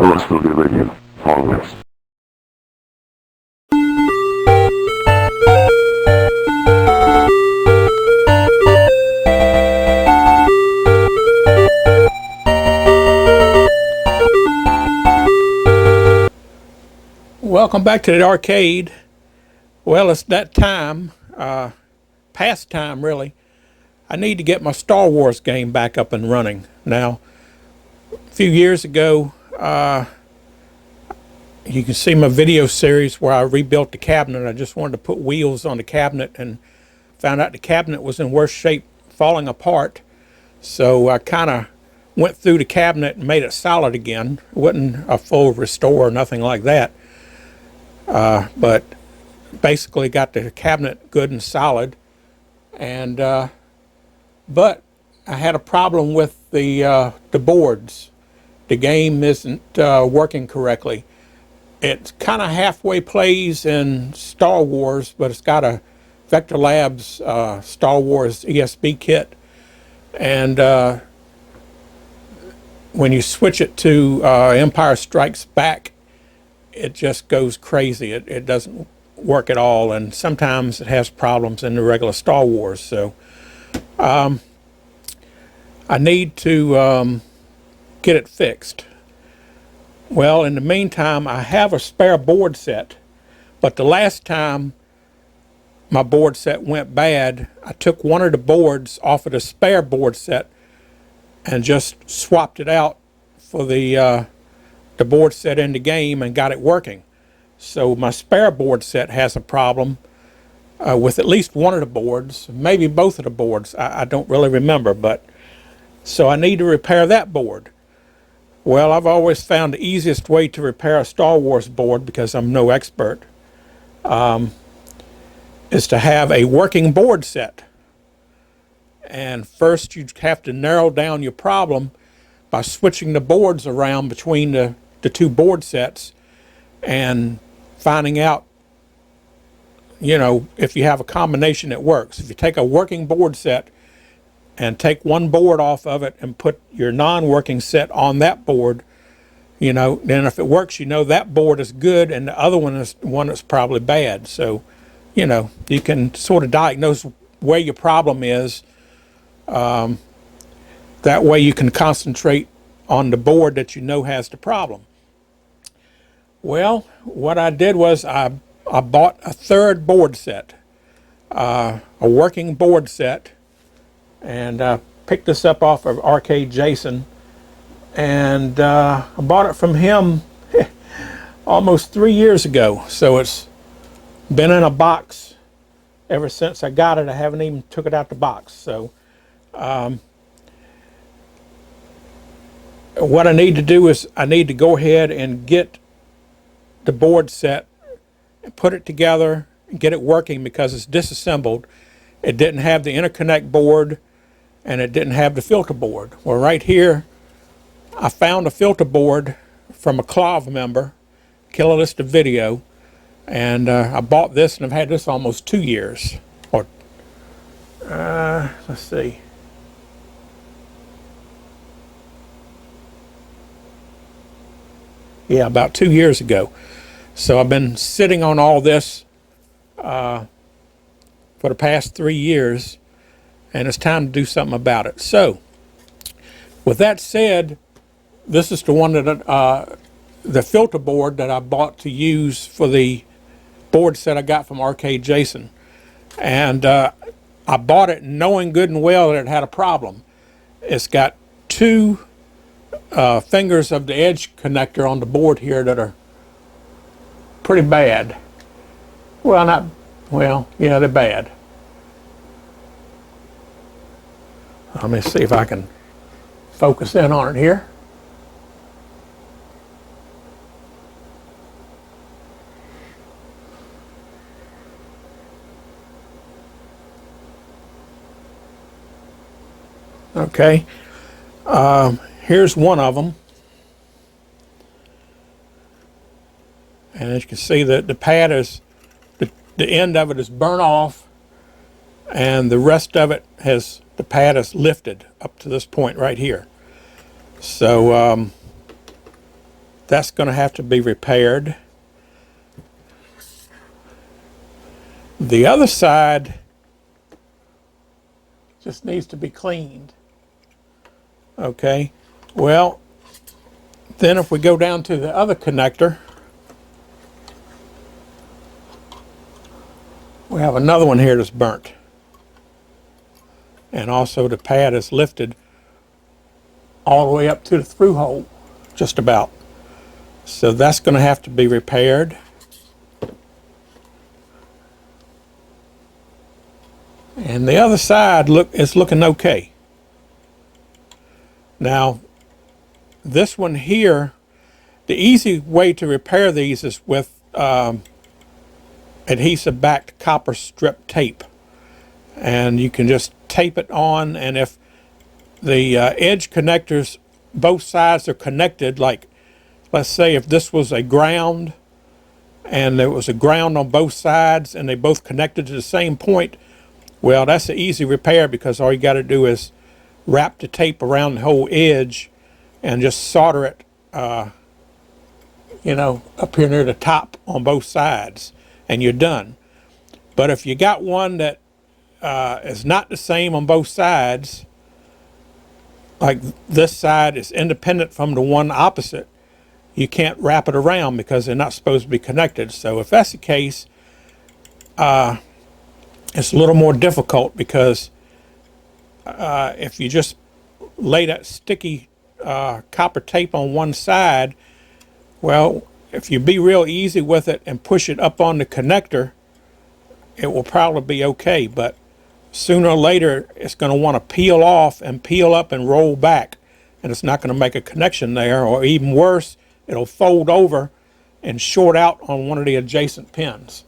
rest of the video. Always. Welcome back to the arcade. Well, it's that time, past time really. I need to get my Star Wars game back up and running. Now, a few years ago, you can see my video series where I rebuilt the cabinet. I just wanted to put wheels on the cabinet and found out the cabinet was in worse shape, falling apart. So I kind of went through the cabinet and made it solid again. It wasn't a full restore or nothing like that. But basically got the cabinet good and solid, and but I had a problem with the boards. The game isn't working correctly. It kind of halfway plays in Star Wars, but it's got a Vector Labs Star Wars ESB kit, and when you switch it to Empire Strikes Back, it just goes crazy. It doesn't work at all, and sometimes it has problems in the regular Star Wars. So I need to get it fixed. Well, in the meantime, I have a spare board set, but the last time my board set went bad, I took one of the boards off of the spare board set and just swapped it out for the board set in the game and got it working. So my spare board set has a problem with at least one of the boards, maybe both of the boards. I don't really remember, but so I need to repair that board. Well, I've always found the easiest way to repair a Star Wars board, because I'm no expert, is to have a working board set. And first you have to narrow down your problem by switching the boards around between the two board sets and finding out, you know, if you have a combination that works. If you take a working board set and take one board off of it and put your non-working set on that board, you know, then if it works, you know that board is good and the other one is one that's probably bad. So, you know, you can sort of diagnose where your problem is. That way you can concentrate on the board that you know has the problem. Well, what I did was I bought a third board set, a working board set, and picked this up off of Arcade Jason, and I bought it from him almost 3 years ago. So it's been in a box ever since I got it. I haven't even took it out the box. So what I need to do is I need to go ahead and get the board set and put it together and get it working, because it's disassembled. It didn't have the interconnect board and it didn't have the filter board. Well, right here I found a filter board from a CLOV member, Killalista Video, and I bought this, and I've had this almost 2 years. Or let's see. Yeah, about 2 years ago. So I've been sitting on all this for the past 3 years, and it's time to do something about it. So, with that said, this is the one that the filter board that I bought to use for the board set I got from Arcade Jason, and I bought it knowing good and well that it had a problem. It's got two fingers of the edge connector on the board here that are pretty bad. Well, not, well, yeah, they're bad. Let me see if I can focus in on it here. Okay, here's one of them. And as you can see, the pad is, the end of it is burnt off, and the rest of it has, the pad is lifted up to this point right here. So that's going to have to be repaired. The other side just needs to be cleaned. Okay, well, then if we go down to the other connector, we have another one here that's burnt. And also the pad is lifted all the way up to the through hole, just about. So that's going to have to be repaired. And the other side is looking okay. Now, this one here, the easy way to repair these is with adhesive backed copper strip tape. And you can just tape it on, and if the edge connectors, both sides are connected, like let's say if this was a ground and there was a ground on both sides and they both connected to the same point, well, that's an easy repair because all you got to do is wrap the tape around the whole edge and just solder it, you know, up here near the top on both sides, and you're done. But if you got one that is not the same on both sides, like this side is independent from the one opposite, you can't wrap it around because they're not supposed to be connected. So if that's the case, it's a little more difficult because if you just lay that sticky copper tape on one side, well, if you be real easy with it and push it up on the connector, it will probably be okay. But sooner or later, it's going to want to peel off and peel up and roll back, and it's not going to make a connection there, or even worse, it'll fold over and short out on one of the adjacent pins.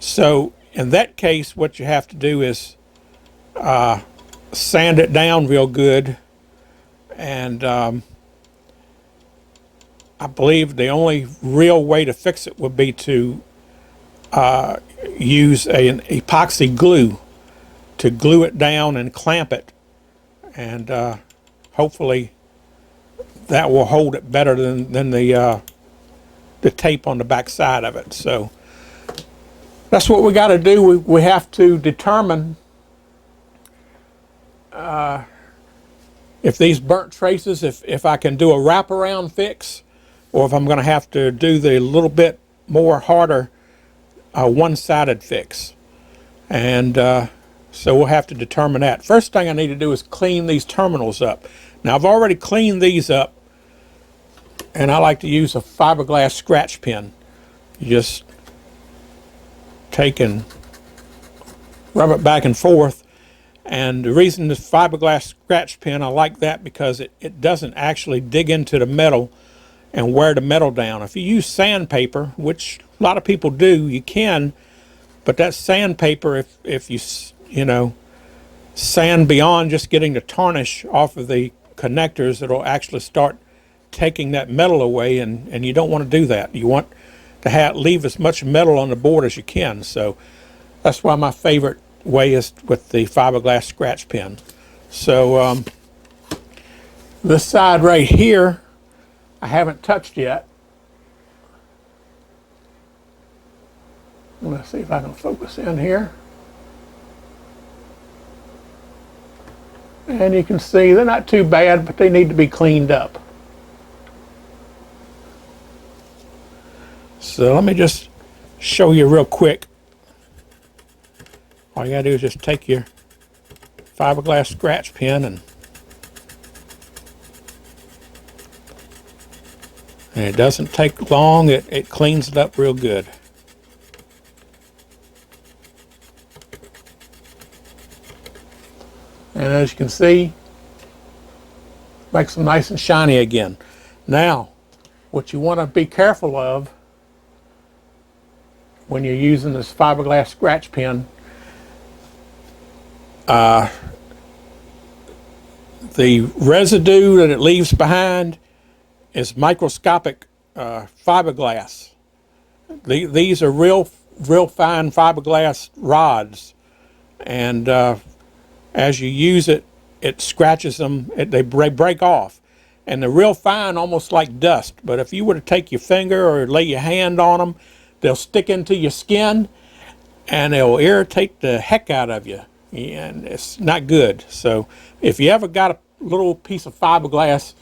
So in that case, what you have to do is sand it down real good, and I believe the only real way to fix it would be to use an epoxy glue to glue it down and clamp it, and hopefully that will hold it better than the tape on the back side of it. So that's what we got to do. We have to determine if these burnt traces, if I can do a wraparound fix, or if I'm going to have to do the little bit more harder one-sided fix. And so we'll have to determine that. First thing I need to do is clean these terminals up. Now I've already cleaned these up, and I like to use a fiberglass scratch pen. You just take and rub it back and forth. And the reason this fiberglass scratch pen, I like that because it doesn't actually dig into the metal and wear the metal down. If you use sandpaper, which a lot of people do, you can, but that sandpaper, if you know, sand beyond just getting the tarnish off of the connectors, it'll actually start taking that metal away, and you don't want to do that. You want to leave as much metal on the board as you can. So that's why my favorite way is with the fiberglass scratch pen. So this side right here, I haven't touched yet. Let's see if I can focus in here. And you can see they're not too bad, but they need to be cleaned up. So let me just show you real quick. All you gotta do is just take your fiberglass scratch pen and it doesn't take long, it cleans it up real good. And as you can see, makes them nice and shiny again. Now, what you want to be careful of when you're using this fiberglass scratch pen, the residue that it leaves behind is microscopic fiberglass. These are real fine fiberglass rods, and as you use it, it scratches them. They break off, and they're real fine, almost like dust. But if you were to take your finger or lay your hand on them, they'll stick into your skin and they'll irritate the heck out of you, and it's not good. So if you ever got a little piece of fiberglass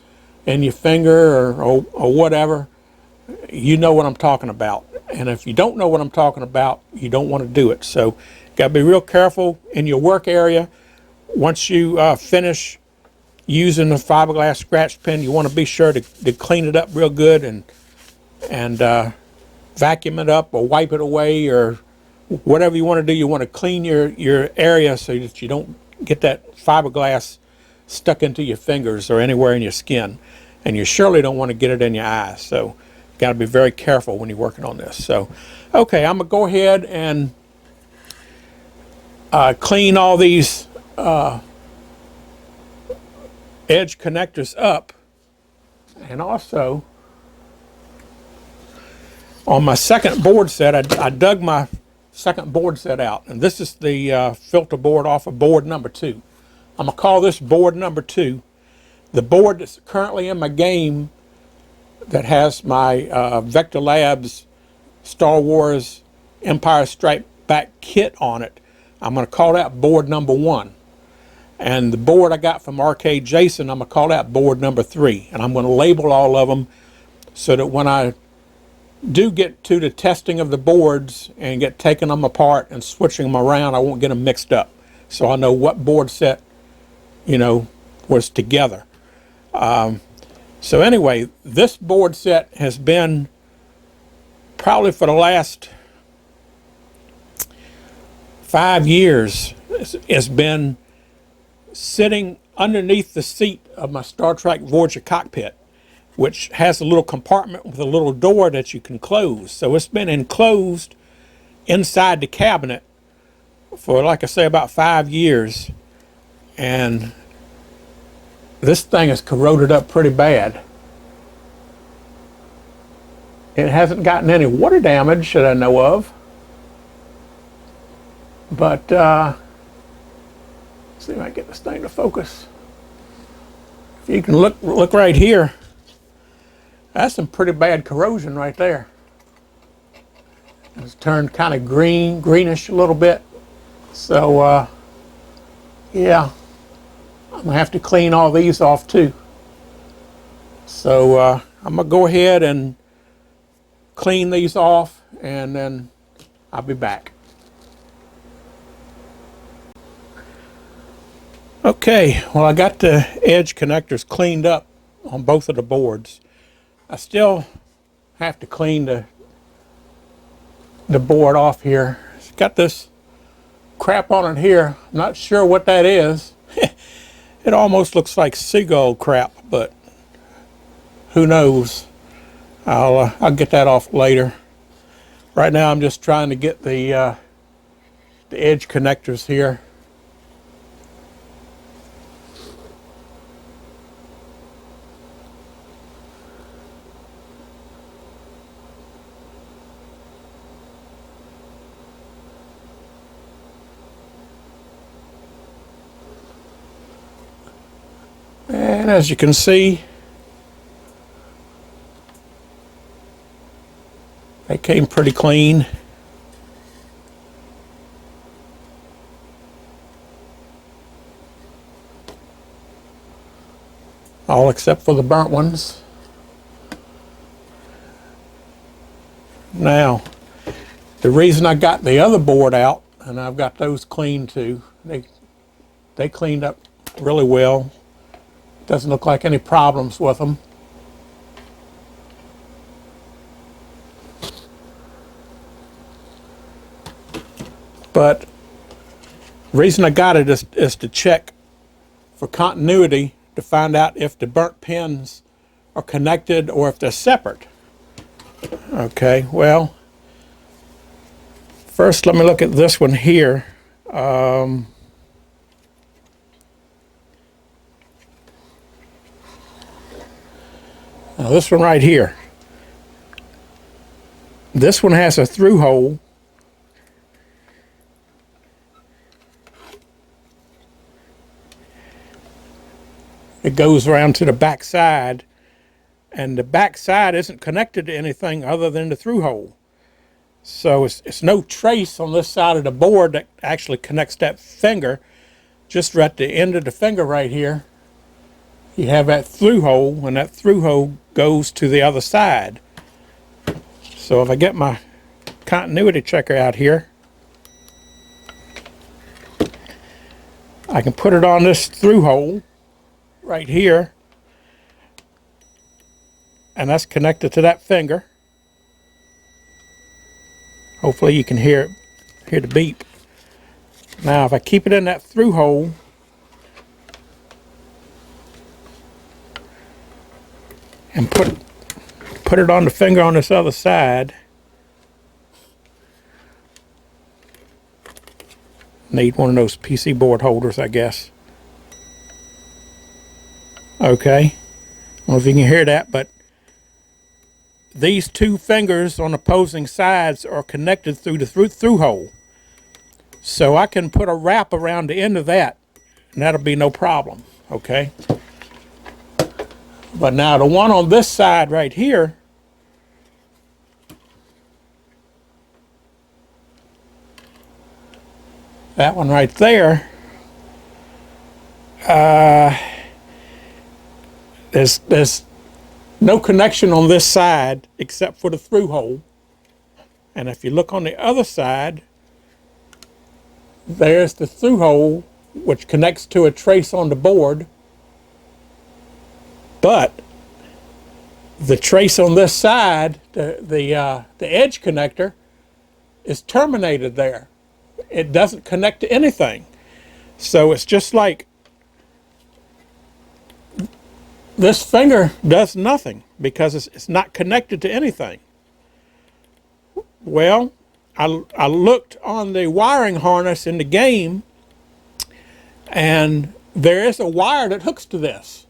in your finger or whatever, you know what I'm talking about. And if you don't know what I'm talking about, you don't want to do it. So got to be real careful in your work area. Once you finish using the fiberglass scratch pen, you want to be sure to clean it up real good and vacuum it up or wipe it away or whatever you want to do. You want to clean your area so that you don't get that fiberglass stuck into your fingers or anywhere in your skin. And you surely don't want to get it in your eyes. So got to be very careful when you're working on this. So, okay, I'm going to go ahead and clean all these edge connectors up. And also, on my second board set, I dug my second board set out. And this is the filter board off of board number 2. I'm going to call this board number 2. The board that's currently in my game that has my Vector Labs Star Wars Empire Strike Back kit on it, I'm going to call that board number 1. And the board I got from Arcade Jason, I'm going to call that board number 3. And I'm going to label all of them so that when I do get to the testing of the boards and get taking them apart and switching them around, I won't get them mixed up. So I know what board set, you know, was together. So anyway, this board set has been probably for the last 5 years, it's been sitting underneath the seat of my Star Trek Voyager cockpit, which has a little compartment with a little door that you can close. So it's been enclosed inside the cabinet for, like I say, about 5 years. And this thing is corroded up pretty bad. It hasn't gotten any water damage that I know of. But, see if I can get this thing to focus. If you can look right here, that's some pretty bad corrosion right there. It's turned kind of greenish a little bit. So, yeah, I'm gonna have to clean all these off too. So I'm gonna go ahead and clean these off, and then I'll be back. Okay, well, I got the edge connectors cleaned up on both of the boards. I still have to clean the board off here. It's got this crap on it here. I'm not sure what that is. It almost looks like seagull crap, but who knows? I'll get that off later. Right now I'm just trying to get the edge connectors here. And as you can see, they came pretty clean. All except for the burnt ones. Now, the reason I got the other board out, and I've got those clean too, they cleaned up really well. Doesn't look like any problems with them. But the reason I got it is to check for continuity, to find out if the burnt pins are connected or if they're separate. Okay, well, first let me look at this one here. Now this one right here, this one has a through hole. it goes around to the back side, and the back side isn't connected to anything other than the through hole. So it's no trace on this side of the board that actually connects that finger. Just right at the end of the finger right here, you have that through hole, and that through hole goes to the other side. So if I get my continuity checker out here, I can put it on this through hole right here, and that's connected to that finger. Hopefully you can hear the beep. Now if I keep it in that through hole, and put it on the finger on this other side, need one of those PC board holders, I guess. Okay, I don't know if you can hear that, but these two fingers on opposing sides are connected through the through hole. So I can put a wrap around the end of that, and that'll be no problem, okay? But now the one on this side right here, that one right there, there's no connection on this side except for the through hole. And if you look on the other side, there's the through hole, which connects to a trace on the board. But the trace on this side, the edge connector, is terminated there. It doesn't connect to anything. So it's just like this finger does nothing because it's not connected to anything. Well, I looked on the wiring harness in the game, and there is a wire that hooks to this.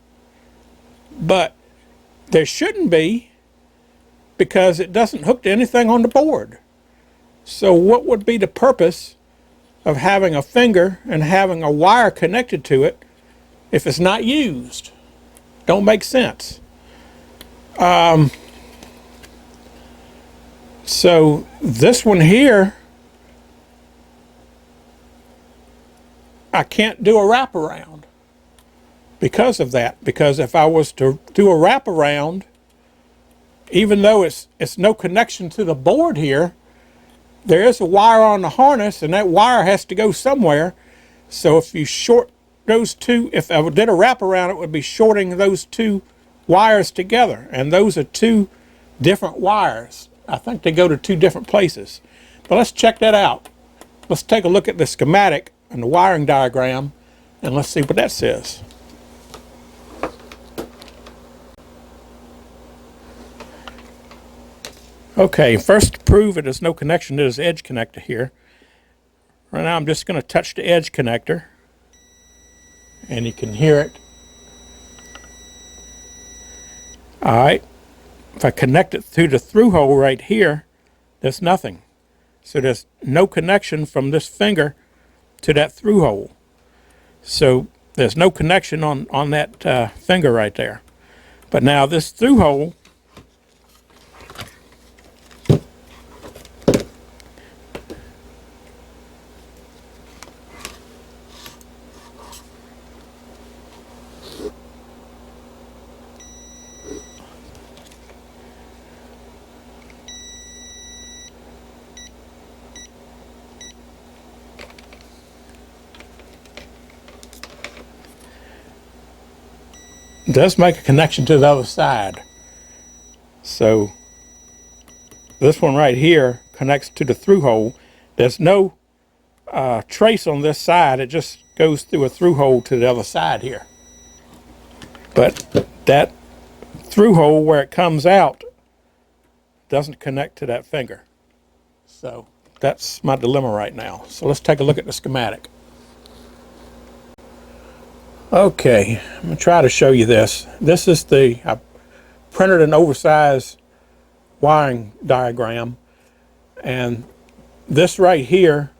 But there shouldn't be, because it doesn't hook to anything on the board. So what would be the purpose of having a finger and having a wire connected to it if it's not used? Don't make sense. So this one here, I can't do a wraparound because of that. Because if I was to do a wraparound, even though it's no connection to the board here, there is a wire on the harness, and that wire has to go somewhere. So if you short those two, if I did a wraparound, it would be shorting those two wires together. And those are two different wires. I think they go to two different places. But let's check that out. Let's take a look at the schematic and the wiring diagram, and let's see what that says. Okay, first to prove it there's no connection to this edge connector here. Right now I'm just going to touch the edge connector, and you can hear it. Alright, if I connect it through the through hole right here, there's nothing. So there's no connection from this finger to that through hole. So there's no connection on that finger right there. But now this through hole, does make a connection to the other side. So this one right here connects to the through hole. There's no trace on this side. It just goes through a through hole to the other side here. But that through hole where it comes out doesn't connect to that finger. So that's my dilemma right now. So let's take a look at the schematic. Okay, I'm going to try to show you this. This is I printed an oversized wiring diagram, and this right here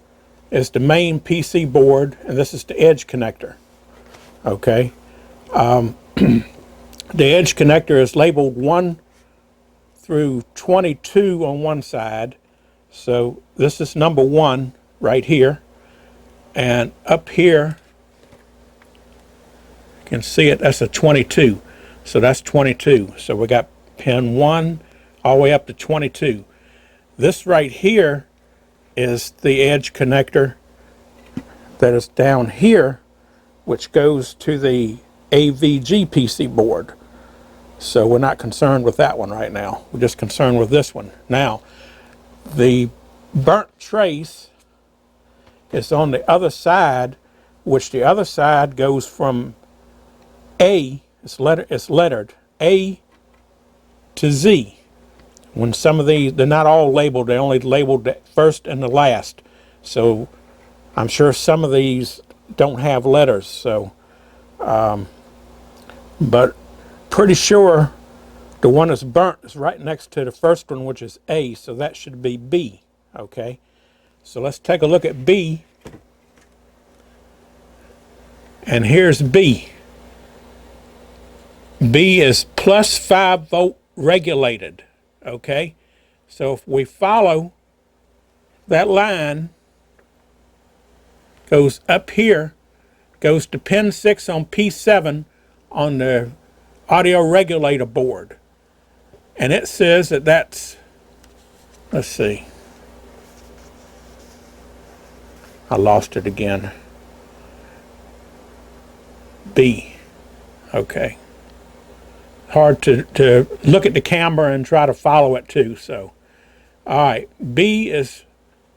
is the main PC board, and this is the edge connector. Okay, The edge connector is labeled 1 through 22 on one side. So this is number 1 right here. And up here, you can see it, that's a 22. So that's 22. So we got pin 1 all the way up to 22. This right here is the edge connector that is down here, which goes to the AVG PC board. So we're not concerned with that one right now. We're just concerned with this one. Now, the burnt trace is on the other side, which the other side goes from A, it's lettered A to Z. When some of these, they're not all labeled, they're only labeled the first and the last. So I'm sure some of these don't have letters, so but pretty sure the one that's burnt is right next to the first one, which is A, so that should be B. Okay, so let's take a look at B, and here's B. B is plus 5 volt regulated. Okay, so if we follow that line, goes up here, goes to pin 6 on P7 on the audio regulator board. And it says that that's, let's see, I lost it again. B. Okay. Hard to look at the camera and try to follow it too. So, all right, B is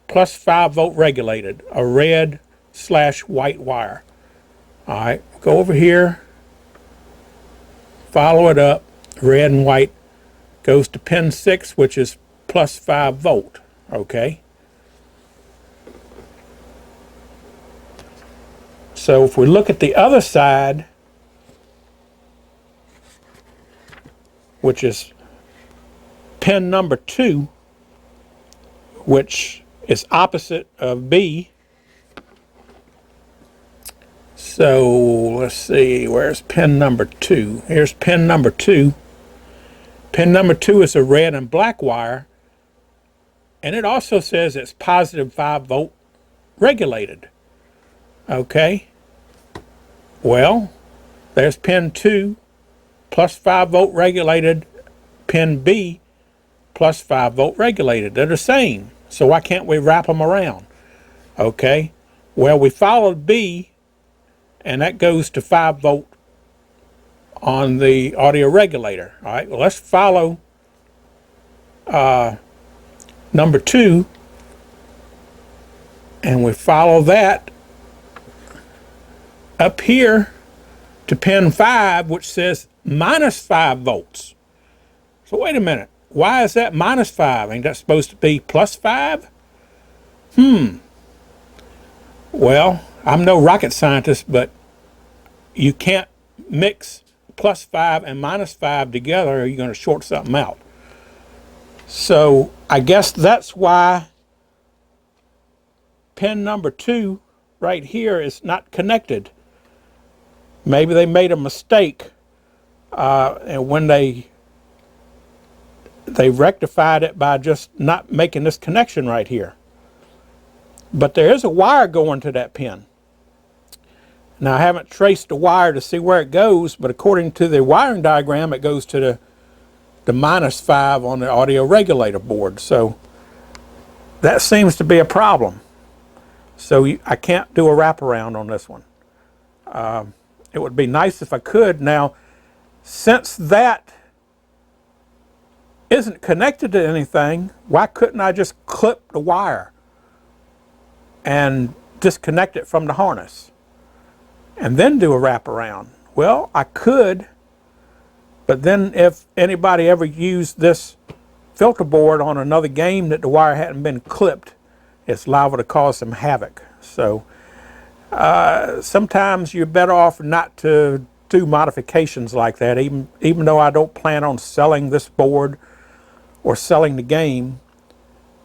plus 5 volt regulated, a red/white wire. All right, go over here, follow it up, red and white, goes to pin 6, which is plus 5 volt. Okay. So if we look at the other side, which is pin number 2, which is opposite of B. So let's see, where's pin number 2? Here's pin number 2. Pin number 2 is a red and black wire, and it also says it's positive 5 volt regulated. Okay, well, there's pin 2, plus 5 volt regulated, pin B, plus 5 volt regulated. They're the same, so why can't we wrap them around? Okay, well, we followed B, and that goes to 5 volt on the audio regulator. All right, well, let's follow number 2, and we follow that up here to pin 5, which says minus 5 volts. So wait a minute, why is that minus 5? Ain't that supposed to be plus 5? Well, I'm no rocket scientist, but you can't mix plus 5 and minus 5 together, or you're going to short something out. So I guess that's why pin number 2 right here is not connected. Maybe they made a mistake, and when they rectified it by just not making this connection right here. But there is a wire going to that pin. Now, I haven't traced the wire to see where it goes, but according to the wiring diagram, it goes to the minus 5 on the audio regulator board. So that seems to be a problem. So I can't do a wraparound on this one. It would be nice if I could. Now, since that isn't connected to anything, why couldn't I just clip the wire and disconnect it from the harness and then do a wraparound? Well, I could, but then if anybody ever used this filter board on another game that the wire hadn't been clipped, it's liable to cause some havoc. So sometimes you're better off not to do modifications like that, even though I don't plan on selling this board or selling the game.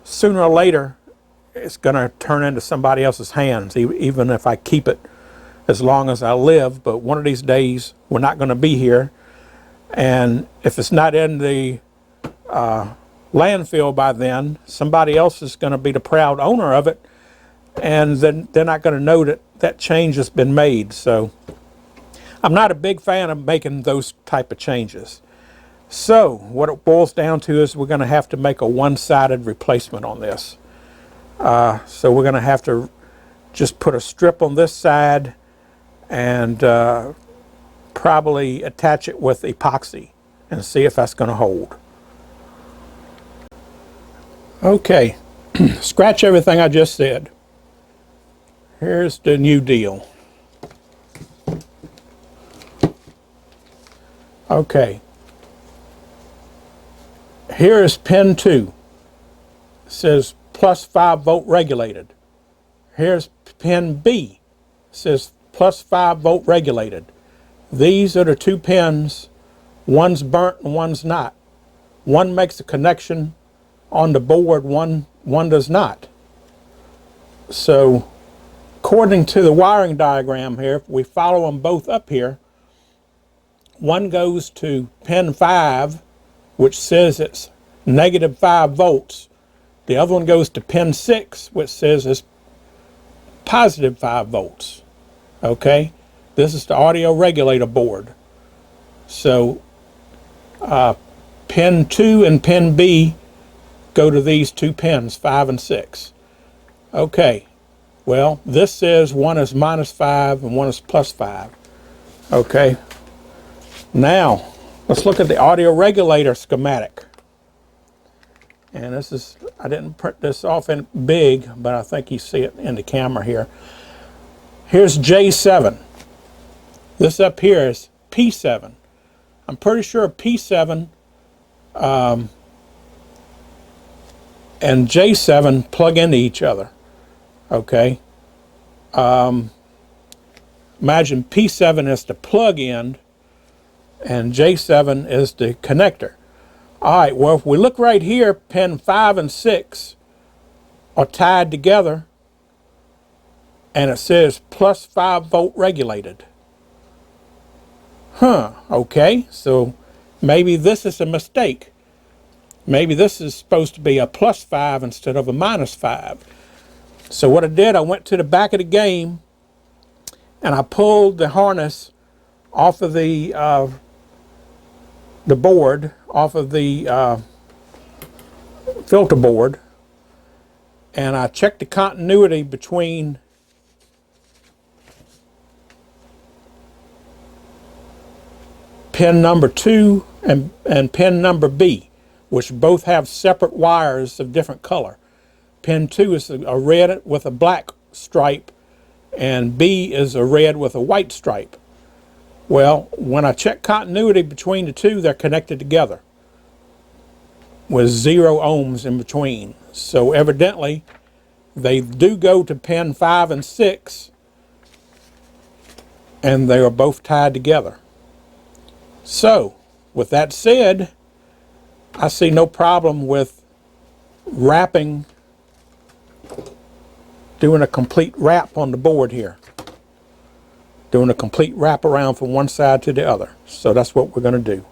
Sooner or later it's going to turn into somebody else's hands, even if I keep it as long as I live, but one of these days we're not going to be here. And if it's not in the landfill by then, somebody else is going to be the proud owner of it, and then they're not going to know that that change has been made. So I'm not a big fan of making those type of changes. So what it boils down to is we're going to have to make a one-sided replacement on this. So we're going to have to just put a strip on this side and probably attach it with epoxy and see if that's going to hold. Okay, scratch everything I just said. Here's the new deal. Okay, here is pin 2. It says plus 5 volt regulated. Here's pin B. It says plus 5 volt regulated. These are the 2 pins. One's burnt and one's not. One makes a connection on the board, one does not. So according to the wiring diagram here, if we follow them both up here, one goes to pin 5, which says it's negative 5 volts. The other one goes to pin 6, which says it's positive 5 volts. Okay, this is the audio regulator board. So pin 2 and pin B go to these 2 pins, 5 and 6. Okay, well, this says one is minus 5 and one is plus 5. Okay, now let's look at the audio regulator schematic. And this is, I didn't print this off in big, but I think you see it in the camera here. Here's J7. This up here is P7. I'm pretty sure P7 and J7 plug into each other. Okay. Imagine P7 is the plug in and J7 is the connector. All right, well, if we look right here, pin 5 and 6 are tied together and it says plus 5 volt regulated. Okay, so maybe this is a mistake. Maybe this is supposed to be a plus 5 instead of a minus 5. So what I did, I went to the back of the game and I pulled the harness off of the board, off of the filter board, and I checked the continuity between pin number 2 and pin number B, which both have separate wires of different color. Pin 2 is a red with a black stripe, and B is a red with a white stripe. Well, when I check continuity between the two, they're connected together with 0 ohms in between. So evidently, they do go to pin 5 and 6, and they are both tied together. So, with that said, I see no problem with wrapping, doing a complete wrap on the board here. Doing a complete wrap around from one side to the other. So that's what we're going to do.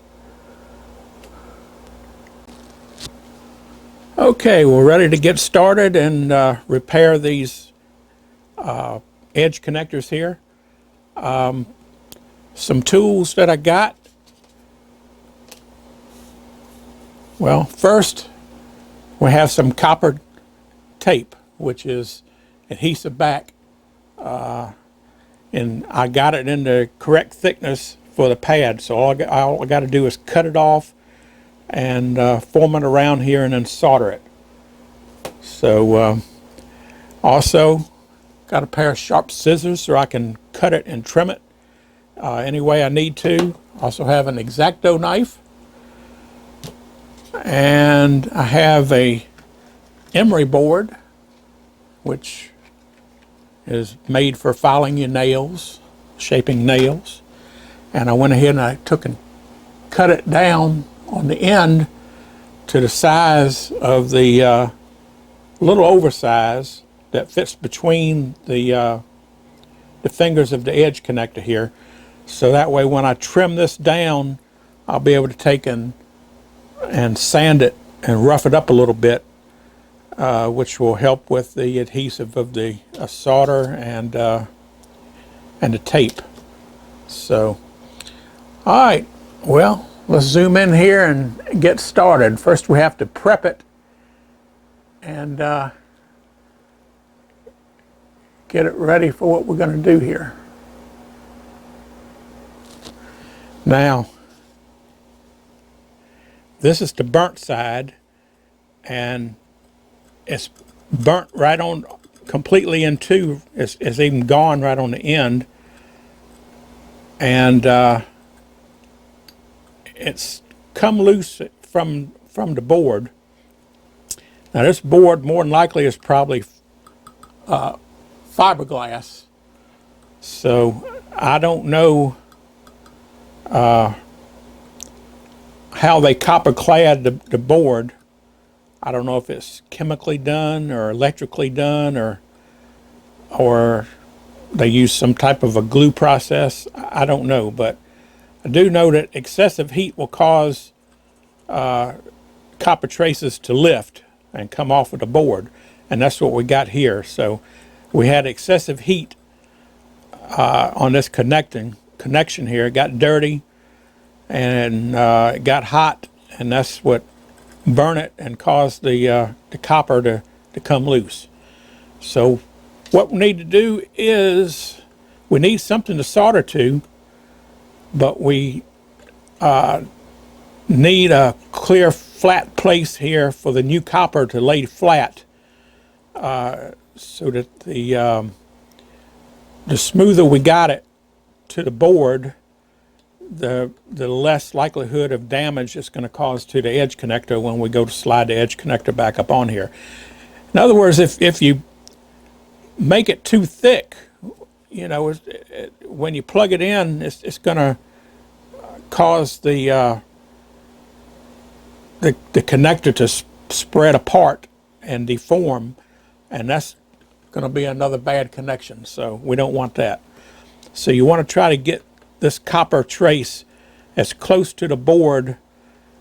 Okay, we're ready to get started and repair these edge connectors here. Some tools that I got. Well, first we have some copper tape, which is adhesive back. And I got it in the correct thickness for the pad, so all I got to do is cut it off and form it around here and then solder it. So also got a pair of sharp scissors so I can cut it and trim it any way I need to. Also have an X-Acto knife, and I have a Emery board, which is made for filing your nails, shaping nails. And I went ahead and I took and cut it down on the end to the size of the little oversize that fits between the the fingers of the edge connector here. So that way when I trim this down, I'll be able to take and sand it and rough it up a little bit, which will help with the adhesive of the solder and the tape. So, all right, well, let's zoom in here and get started. First we have to prep it and get it ready for what we're going to do here. Now, this is the burnt side, and it's burnt right on, completely in two. It's even gone right on the end, and it's come loose from the board. Now this board more than likely is probably fiberglass, so I don't know how they copper clad the board. I don't know if it's chemically done or electrically done, or they use some type of a glue process. I don't know, but I do know that excessive heat will cause copper traces to lift and come off of the board, and that's what we got here. So we had excessive heat on this connection here. It got dirty and it got hot, and that's what burned it and caused the copper to come loose. So what we need to do is we need something to solder to, but we need a clear flat place here for the new copper to lay flat, so that the smoother we got it to the board, the less likelihood of damage it's going to cause to the edge connector when we go to slide the edge connector back up on here. In other words, if you make it too thick, you know, when you plug it in, it's going to cause the connector to spread apart and deform, and that's going to be another bad connection. So we don't want that. So you want to try to get this copper trace as close to the board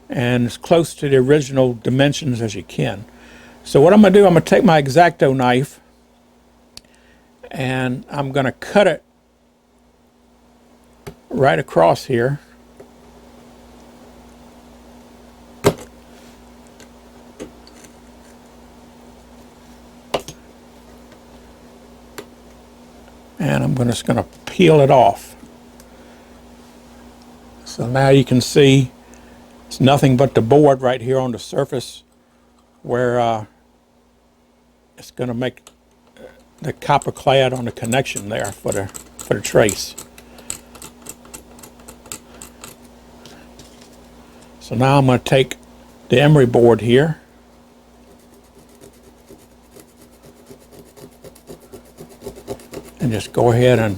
and as close to the original dimensions as you can. So what I'm going to do, I'm going to take my X-Acto knife and I'm going to cut it right across here. And I'm just going to peel it off. So now you can see it's nothing but the board right here on the surface where it's going to make the copper clad on the connection there for the trace. So now I'm going to take the Emery board here and just go ahead and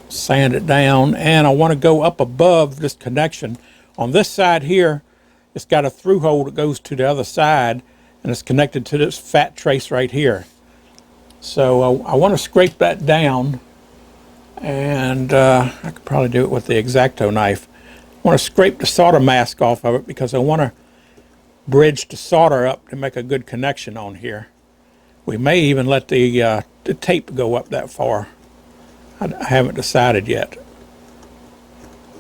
sand it down, and I want to go up above this connection. On this side here, it's got a through hole that goes to the other side, and it's connected to this fat trace right here. So I want to scrape that down, and I could probably do it with the X-Acto knife. I want to scrape the solder mask off of it because I want to bridge the solder up to make a good connection on here. We may even let the tape go up that far. I haven't decided yet,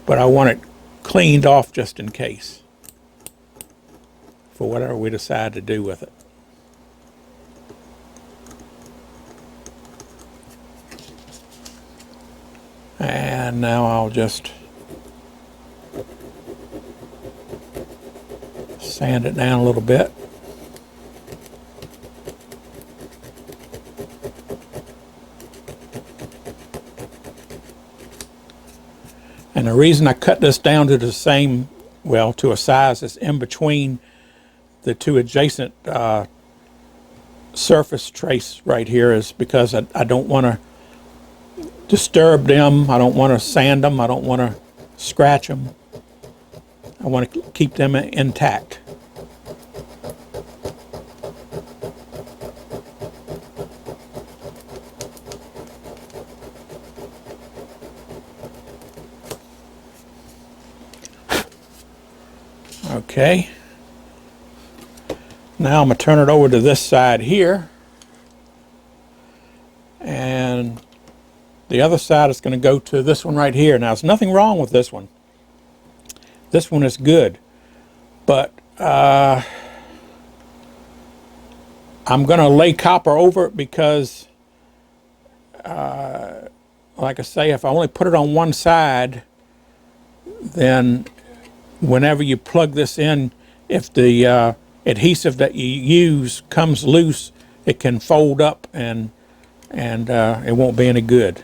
but I want it cleaned off just in case for whatever we decide to do with it. And now I'll just sand it down a little bit. And the reason I cut this down to the same, well, to a size that's in between the two adjacent surface trace right here is because I don't want to disturb them. I don't want to sand them. I don't want to scratch them. I want to keep them intact. Okay. Now I'm going to turn it over to this side here. And the other side is going to go to this one right here. Now, there's nothing wrong with this one. This one is good. But I'm going to lay copper over it because, like I say, if I only put it on one side, then whenever you plug this in, if the adhesive that you use comes loose, it can fold up and it won't be any good.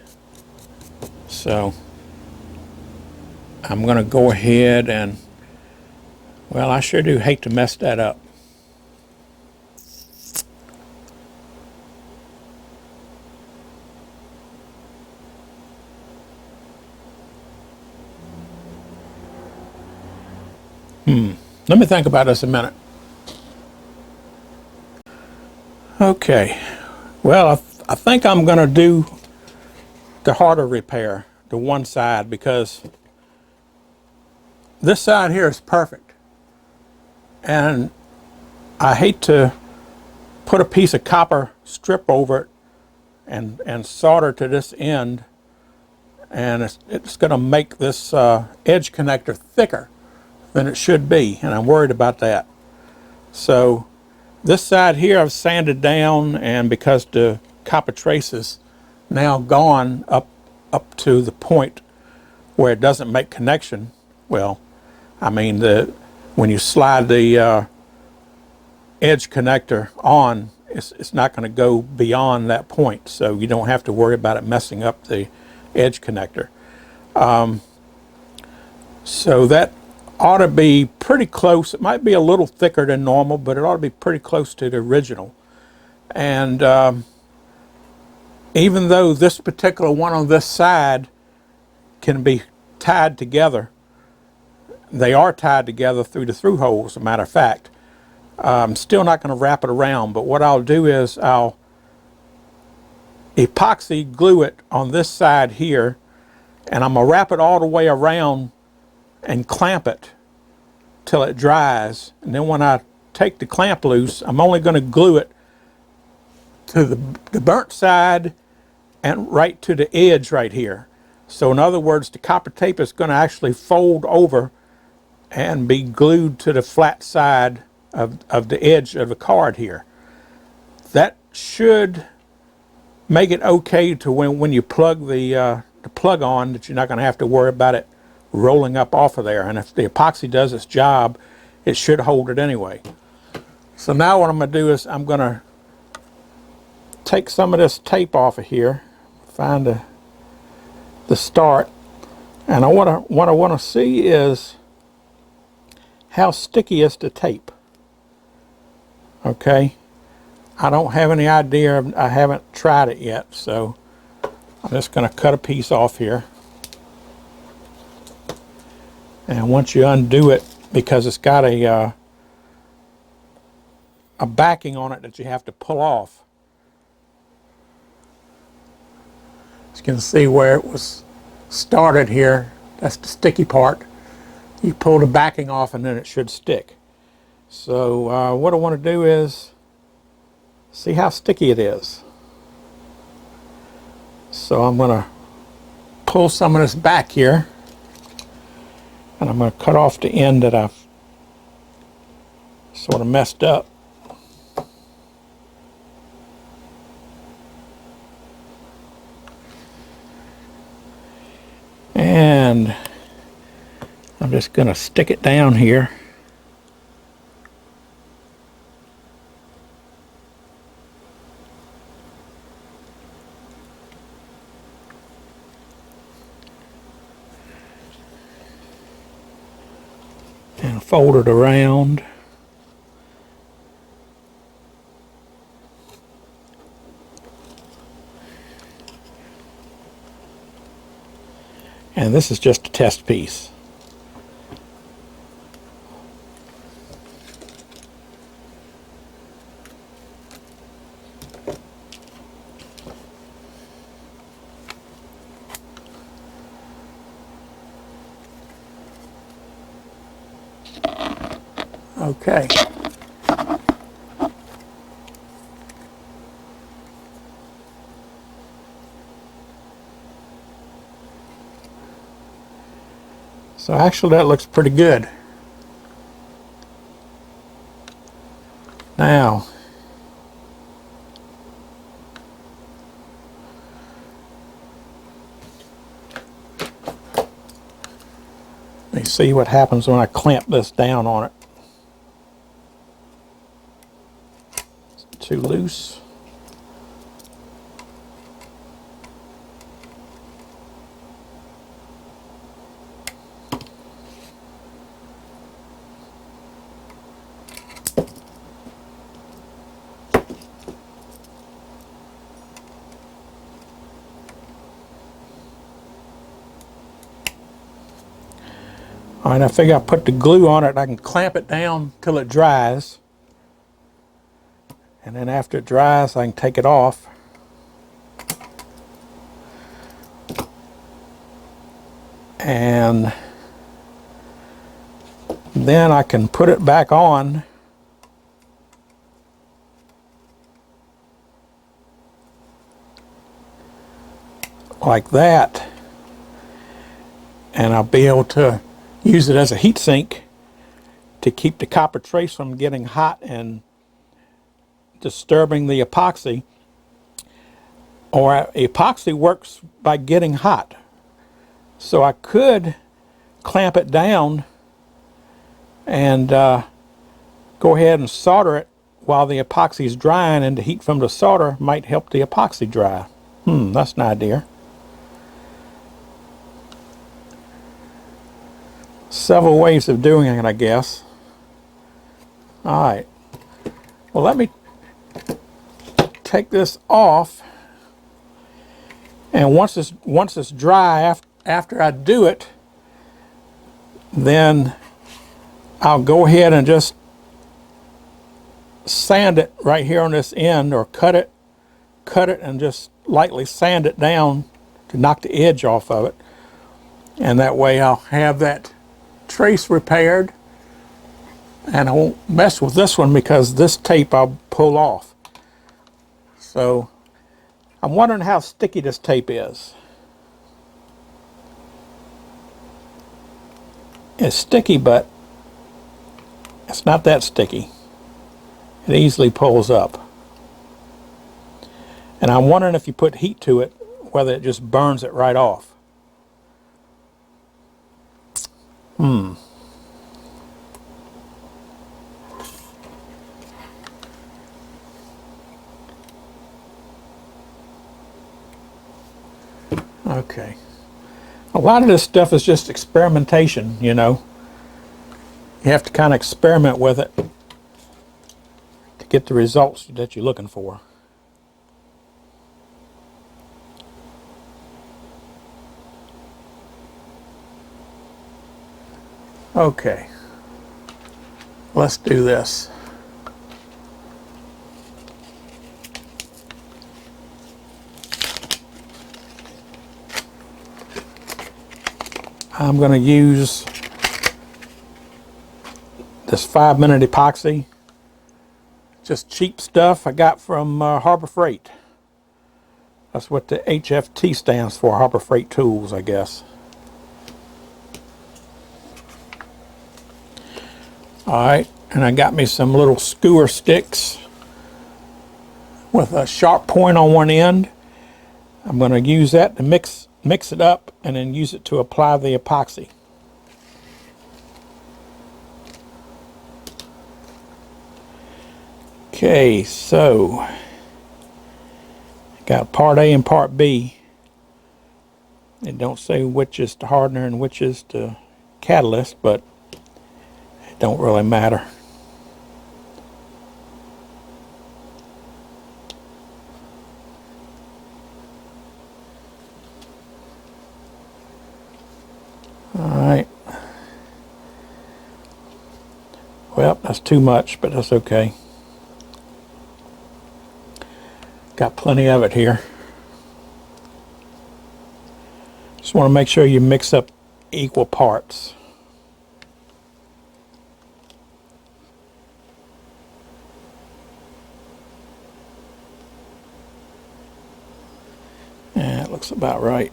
So I'm going to go ahead and, well, I sure do hate to mess that up. Let me think about this a minute. Okay. Well, I think I'm going to do the harder repair, the one side, because this side here is perfect. And I hate to put a piece of copper strip over it and solder to this end, and it's going to make this edge connector thicker than it should be, and I'm worried about that. So this side here I've sanded down, and because the copper trace is now gone up to the point where it doesn't make connection, well, I mean, when you slide the edge connector on, it's not going to go beyond that point, so you don't have to worry about it messing up the edge connector. So that ought to be pretty close. It might be a little thicker than normal, but it ought to be pretty close to the original. And even though this particular one on this side can be tied together, they are tied together through the through holes, as a matter of fact. I'm still not going to wrap it around, but what I'll do is I'll epoxy glue it on this side here, and I'm going to wrap it all the way around and clamp it till it dries. And then when I take the clamp loose, I'm only going to glue it to the burnt side and right to the edge right here. So in other words, the copper tape is going to actually fold over and be glued to the flat side of the edge of the card here. That should make it okay to when you plug the plug on, that you're not going to have to worry about it rolling up off of there. And if the epoxy does its job, it should hold it anyway. So now what I'm going to do is I'm going to take some of this tape off of here, find the start, and what I want to see is how sticky is the tape. Okay, I don't have any idea. I haven't tried it yet, so I'm just going to cut a piece off here. And once you undo it, because it's got a backing on it that you have to pull off. As you can see where it was started here, that's the sticky part. You pull the backing off and then it should stick. So what I want to do is see how sticky it is. So I'm going to pull some of this back here, and I'm going to cut off the end that I've sort of messed up. And I'm just going to stick it down here. And fold it around. And this is just a test piece. Okay. So actually that looks pretty good. Now, let me see what happens when I clamp this down on it. It's too loose. All right, I figure I put the glue on it, I can clamp it down till it dries. And then after it dries, I can take it off. And then I can put it back on like that. And I'll be able to use it as a heat sink to keep the copper trace from getting hot and disturbing the epoxy. Or epoxy works by getting hot. So I could clamp it down and go ahead and solder it while the epoxy is drying, and the heat from the solder might help the epoxy dry. That's an idea. Several ways of doing it, I guess. All right. Well, let me take this off, and once it's dry, after I do it, then I'll go ahead and just sand it right here on this end, or cut it and just lightly sand it down to knock the edge off of it. And that way I'll have that trace repaired, and I won't mess with this one because this tape I'll pull off. So I'm wondering how sticky this tape is. It's sticky, but it's not that sticky. It easily pulls up. And I'm wondering if you put heat to it, whether it just burns it right off. Okay. A lot of this stuff is just experimentation, you know. You have to kind of experiment with it to get the results that you're looking for. Okay. Let's do this. I'm going to use this 5-minute epoxy. Just cheap stuff I got from Harbor Freight. That's what the HFT stands for, Harbor Freight Tools, I guess. Alright, and I got me some little skewer sticks with a sharp point on one end. I'm going to use that to mix it up and then use it to apply the epoxy. Okay, so got part A and part B. It don't say which is the hardener and which is the catalyst, but it don't really matter. Alright. Well, that's too much, but that's okay. Got plenty of it here. Just want to make sure you mix up equal parts. looks about right.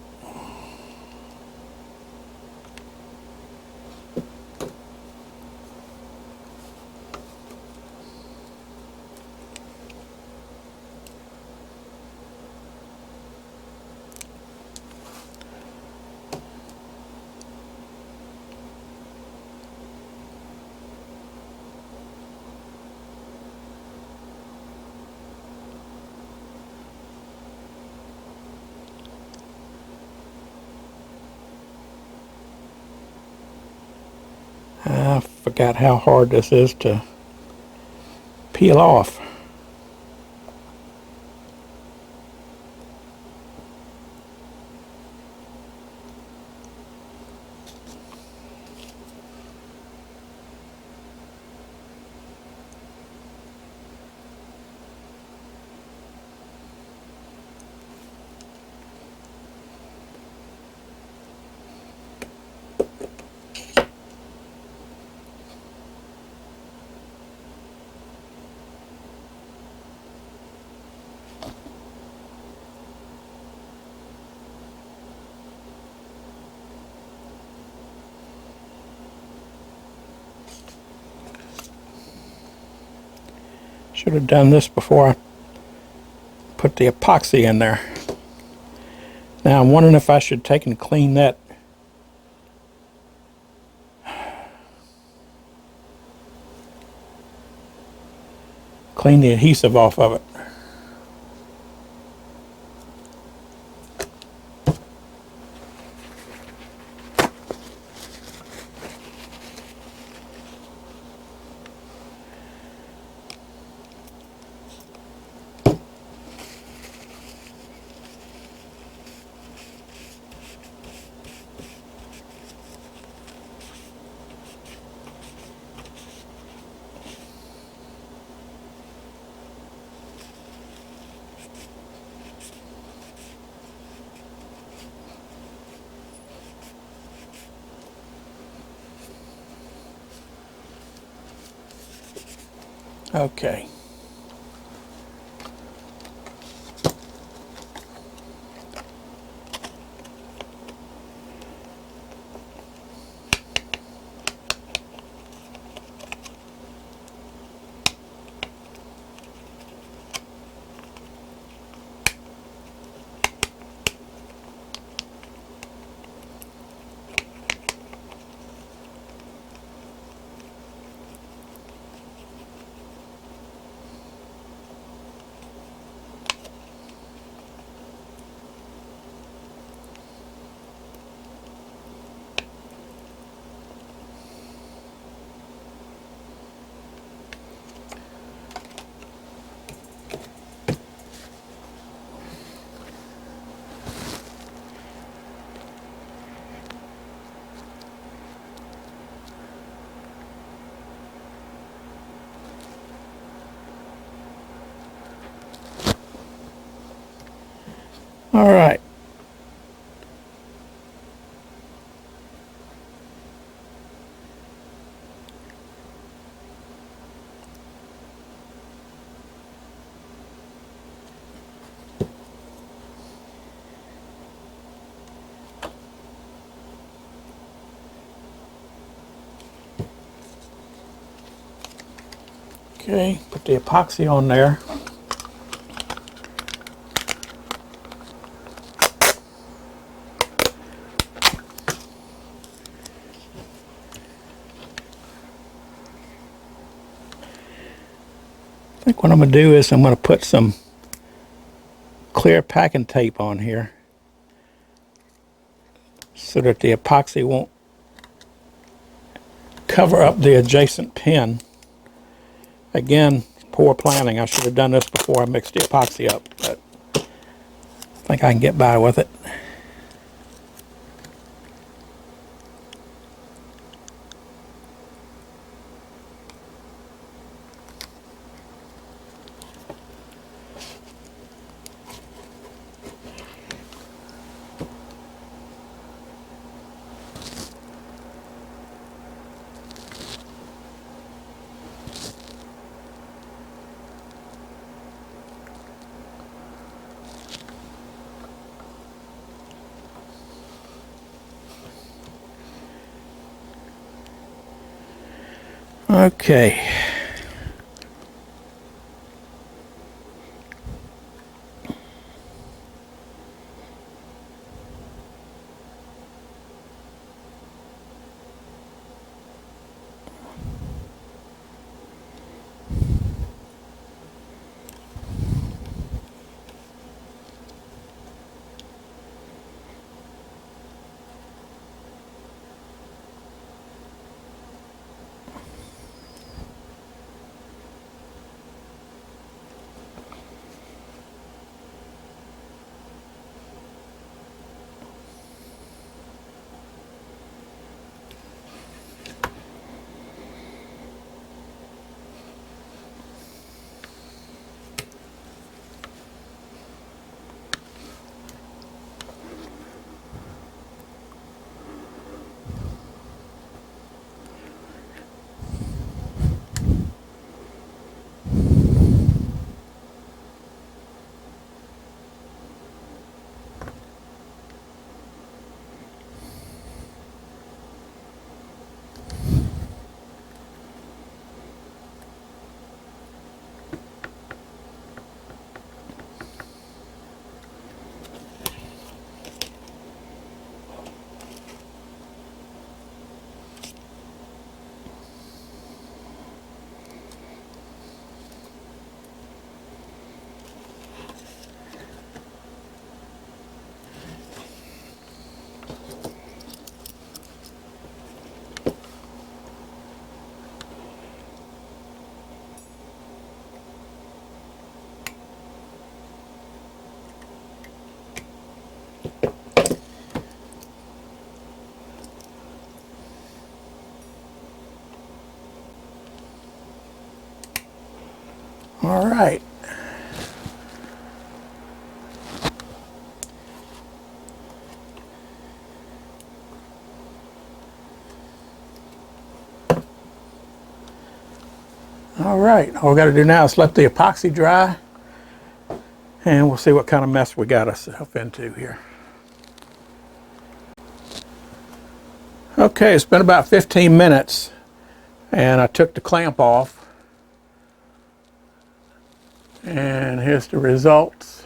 I forgot how hard this is to peel off. Should have done this before I put the epoxy in there. Now I'm wondering if I should take and clean that clean the adhesive off of it. Okay. All right. Okay, put the epoxy on there. I think what I'm going to do is I'm going to put some clear packing tape on here so that the epoxy won't cover up the adjacent pin. Again, poor planning. I should have done this before I mixed the epoxy up, but I think I can get by with it. Okay. All right. All right. All we got to do now is let the epoxy dry, and we'll see what kind of mess we got ourselves into here. Okay, it's been about 15 minutes, and I took the clamp off, and here's the results.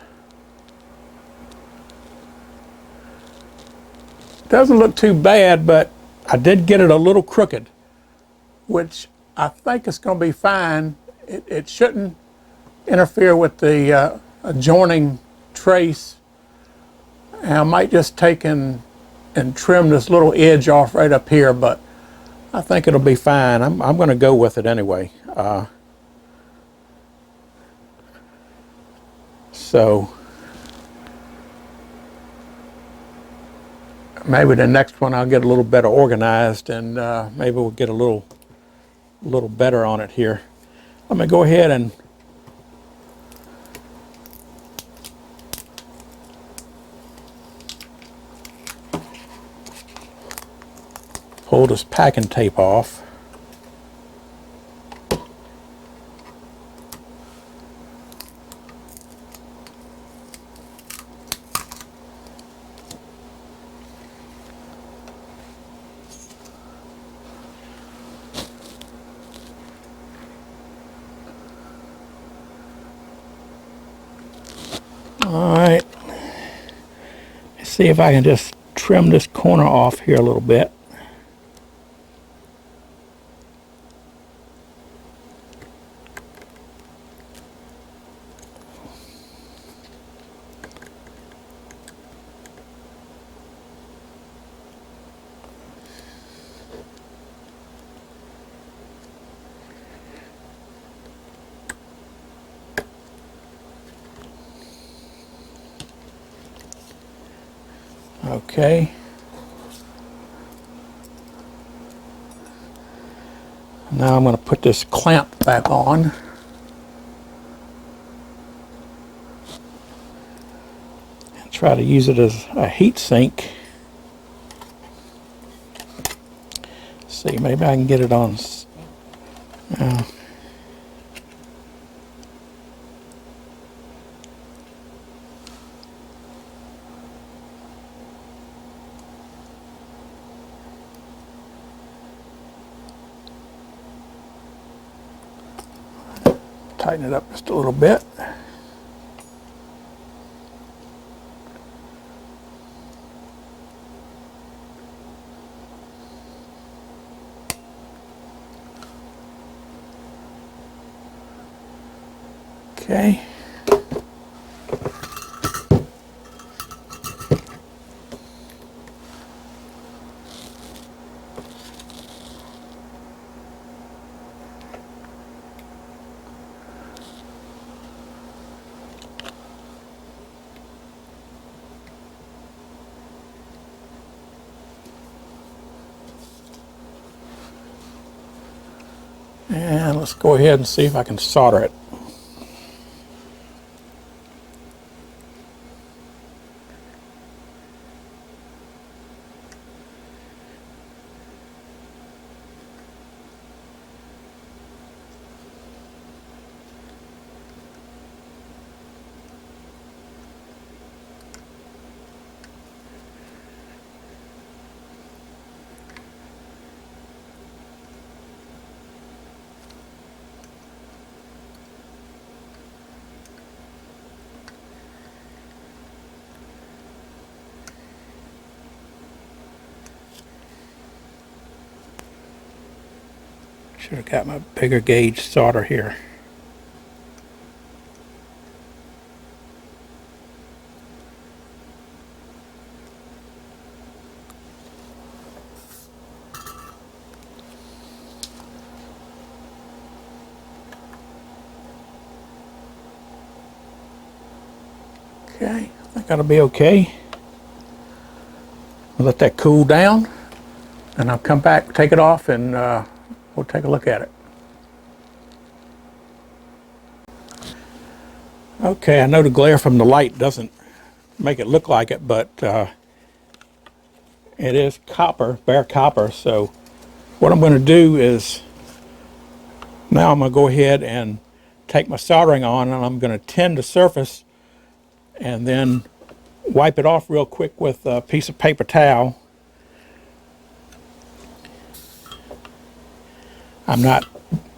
Doesn't look too bad, but I did get it a little crooked, which I think is going to be fine. It shouldn't interfere with the adjoining trace. And I might just take and trim this little edge off right up here, but I think it'll be fine. I'm going to go with it anyway. So maybe the next one I'll get a little better organized, and maybe we'll get a little better on it here. Let me go ahead and pull this packing tape off. All right, let's see if I can just trim this corner off here a little bit. Okay. Now I'm going to put this clamp back on. And try to use it as a heat sink. See, maybe I can get it on. tighten it up just a little bit. Okay. And let's go ahead and see if I can solder it. Should have got my bigger gauge solder here. Okay, I think that'll be okay. I'll let that cool down, and I'll come back, take it off, and we'll take a look at it. Okay, I know the glare from the light doesn't make it look like it, but it is copper, bare copper. So what I'm going to do is, now I'm going to go ahead and take my soldering on, and I'm going to tin the surface and then wipe it off real quick with a piece of paper towel. I'm not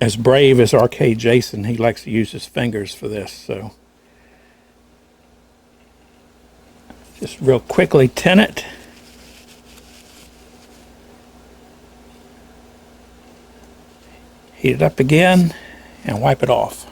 as brave as Arcade Jason. He likes to use his fingers for this, so just real quickly tin it. Heat it up again and wipe it off.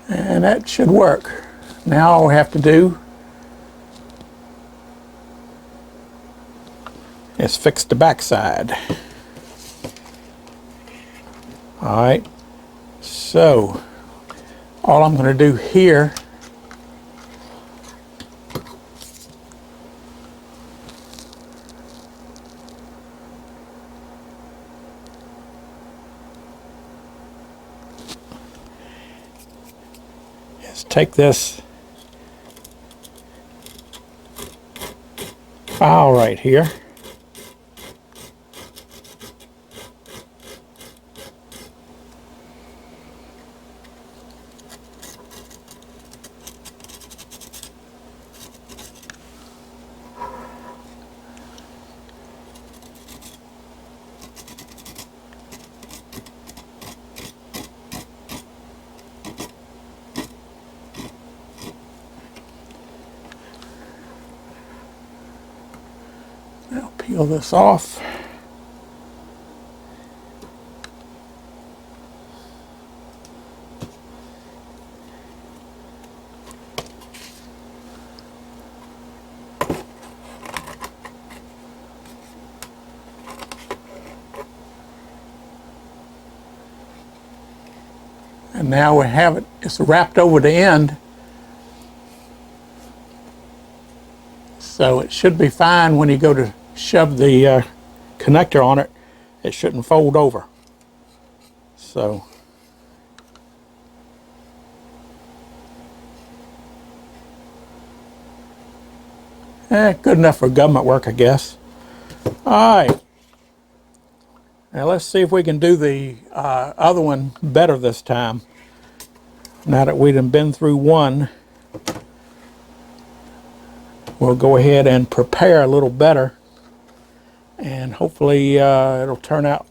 And that should work. Now all we have to do is fix the backside. Alright, so all I'm going to do here is take this file right here, I'll peel this off. And now we have it, it's wrapped over the end. So it should be fine when you go to shove the connector on it. It shouldn't fold over. So Good enough for government work, I guess. All right. Now let's see if we can do the other one better this time. Now that we've been through one, we'll go ahead and prepare a little better, and hopefully it'll turn out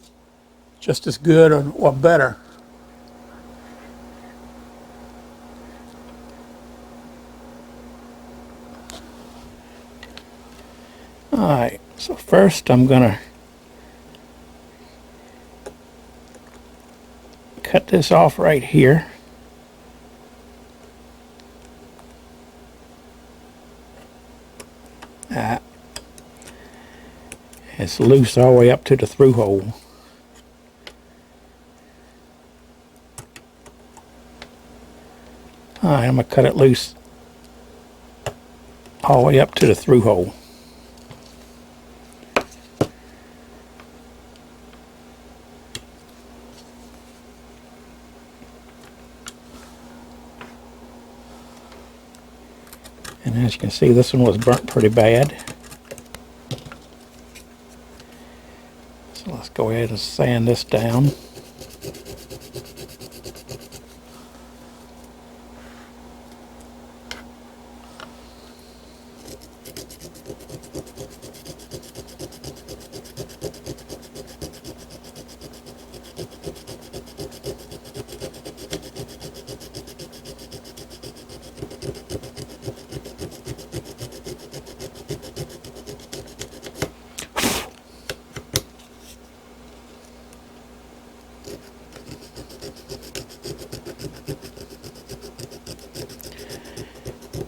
just as good or better. All right, so first I'm gonna cut this off right here. It's loose all the way up to the through hole. All right, I'm gonna cut it loose all the way up to the through hole. And as you can see, this one was burnt pretty bad. So let's go ahead and sand this down.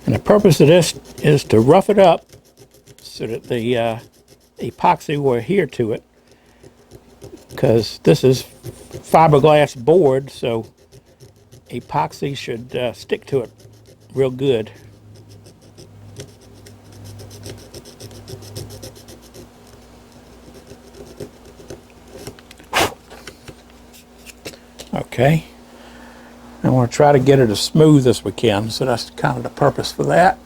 And the purpose of this is to rough it up so that the epoxy will adhere to it, because this is fiberglass board, so epoxy should stick to it real good. Okay. I want to try to get it as smooth as we can, so that's kind of the purpose for that.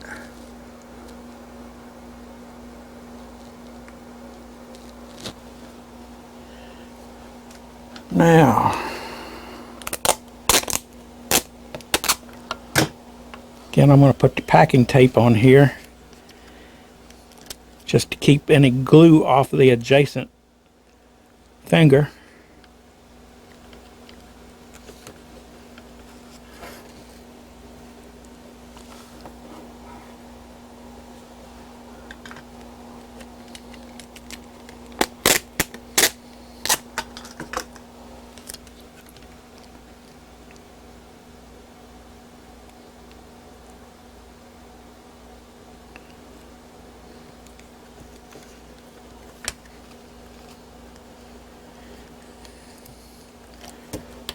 Now, again, I'm going to put the packing tape on here just to keep any glue off of the adjacent finger.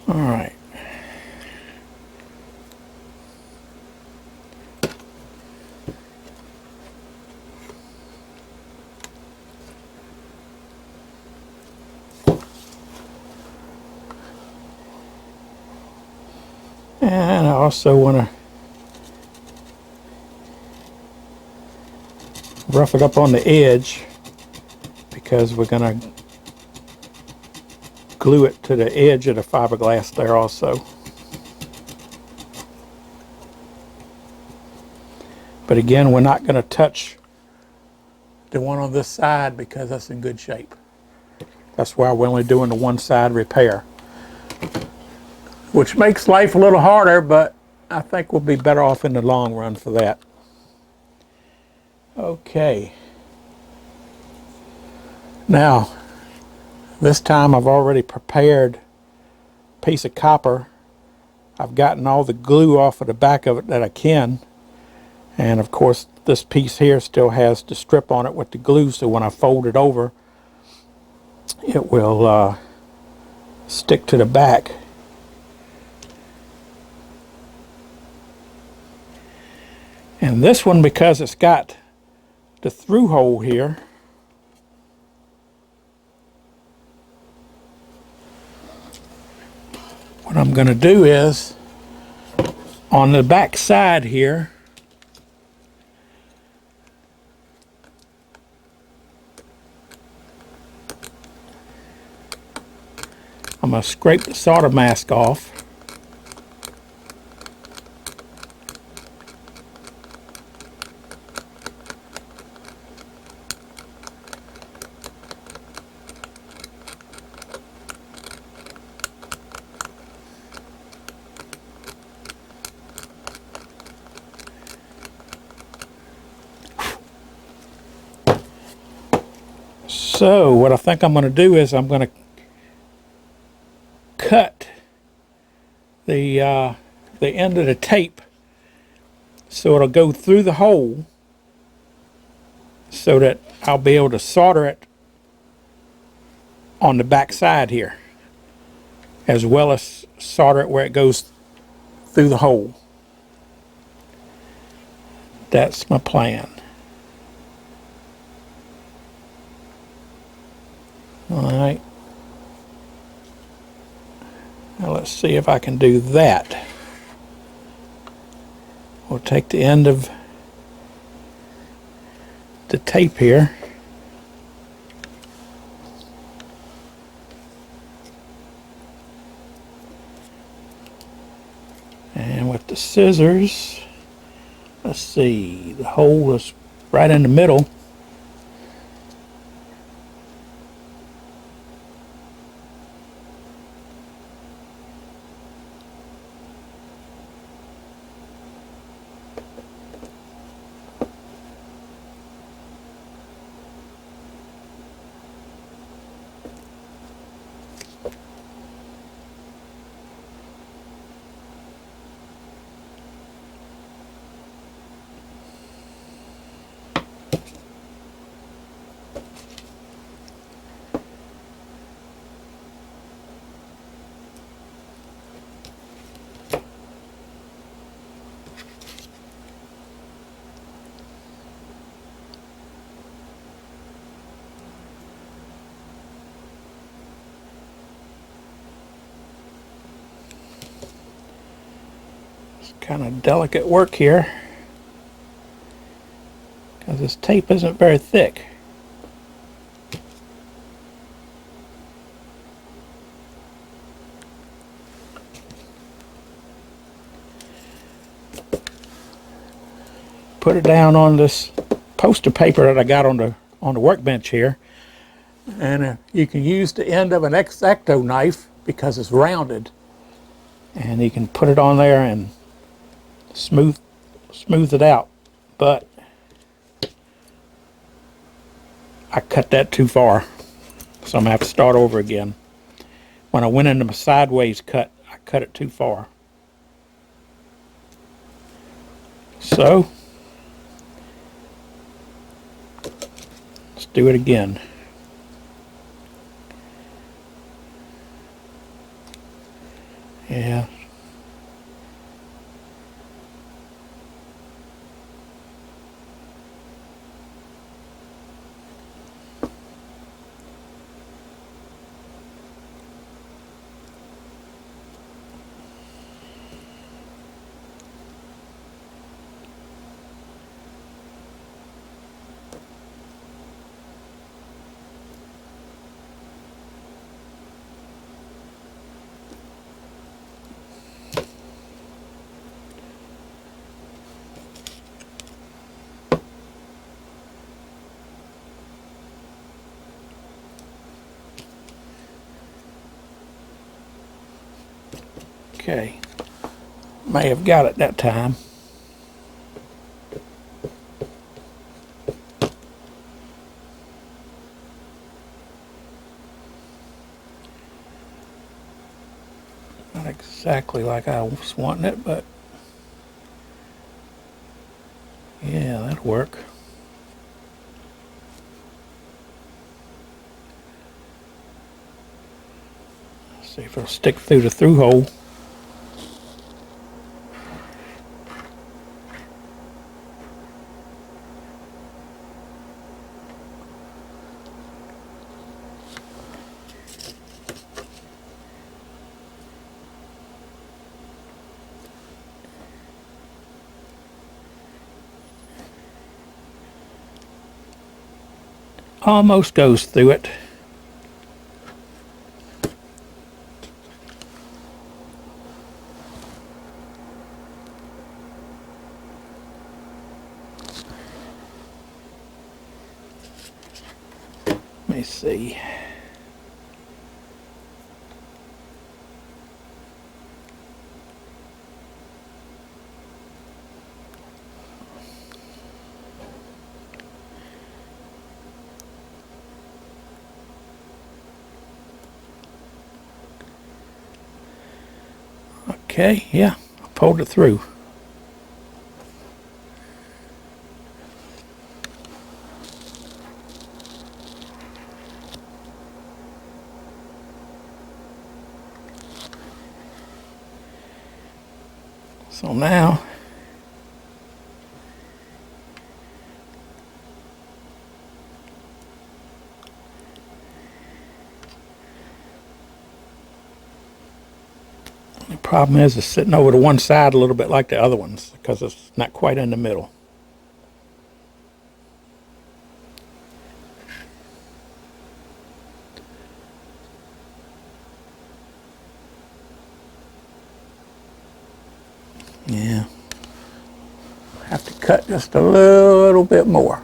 All right. And I also want to rough it up on the edge, because we're going to glue it to the edge of the fiberglass there also. But again, we're not going to touch the one on this side because that's in good shape. That's why we're only doing the one side repair, which makes life a little harder, but I think we'll be better off in the long run for that. Okay. Now, this time I've already prepared a piece of copper. I've gotten all the glue off of the back of it that I can. And of course, this piece here still has the strip on it with the glue, so when I fold it over, it will stick to the back. And this one, because it's got the through hole here, what I'm going to do is, on the back side here, I'm going to scrape the solder mask off. So what I think I'm going to do is I'm going to cut the end of the tape so it'll go through the hole so that I'll be able to solder it on the back side here, as well as solder it where it goes through the hole. That's my plan. Alright. Now let's see if I can do that. We'll take the end of the tape here. And with the scissors, let's see, the hole is right in the middle. Kind of delicate work here because this tape isn't very thick. Put it down on this poster paper that I got on the workbench here, and you can use the end of an X-Acto knife because it's rounded, and you can put it on there and smooth it out. But I cut that too far, so I'm gonna have to start over again. When I went into my sideways cut, I cut it too far. So let's do it again. Yeah. Okay, may have got it that time. Not exactly like I was wanting it, but yeah, that'll work. Let's see if it'll stick through the through hole. Almost goes through it. Let me see. Okay, yeah, I pulled it through. So now, the problem is it's sitting over to one side a little bit like the other ones because it's not quite in the middle. Yeah. Have to cut just a little bit more.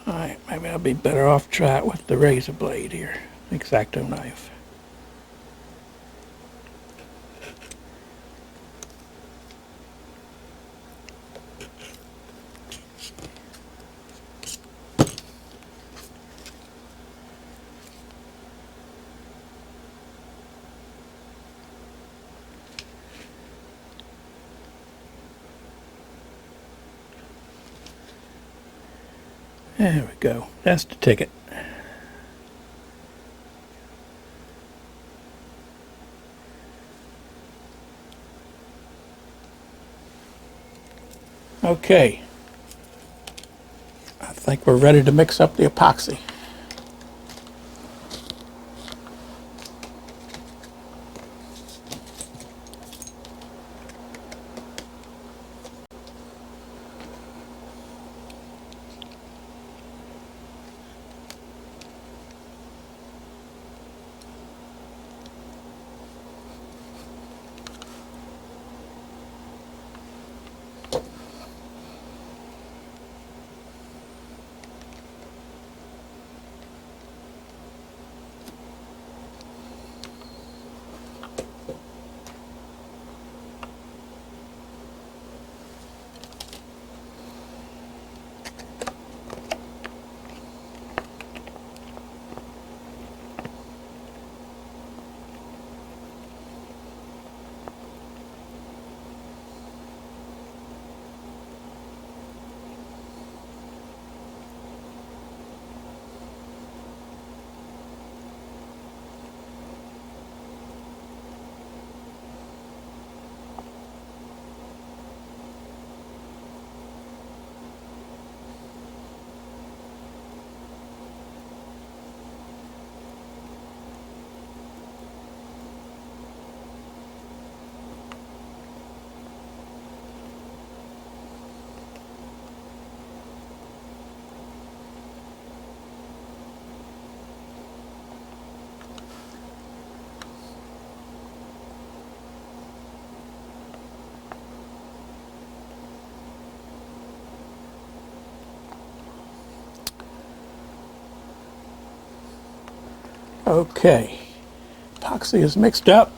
Alright, maybe I'll be better off try it with the razor blade here. X-Acto knife. There we go. That's the ticket. Okay. I think we're ready to mix up the epoxy. Okay. Epoxy is mixed up.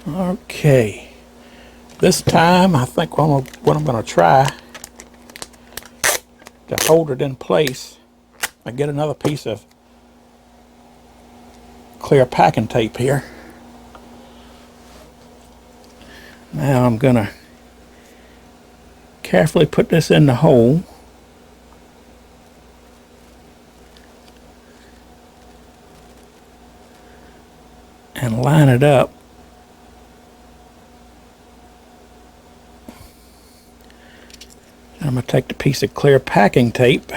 Okay. This time, I think what I'm going to try to hold it in place, I get another piece of clear packing tape here. Now I'm going to carefully put this in the hole. And line it up. I'm going to take the piece of clear packing tape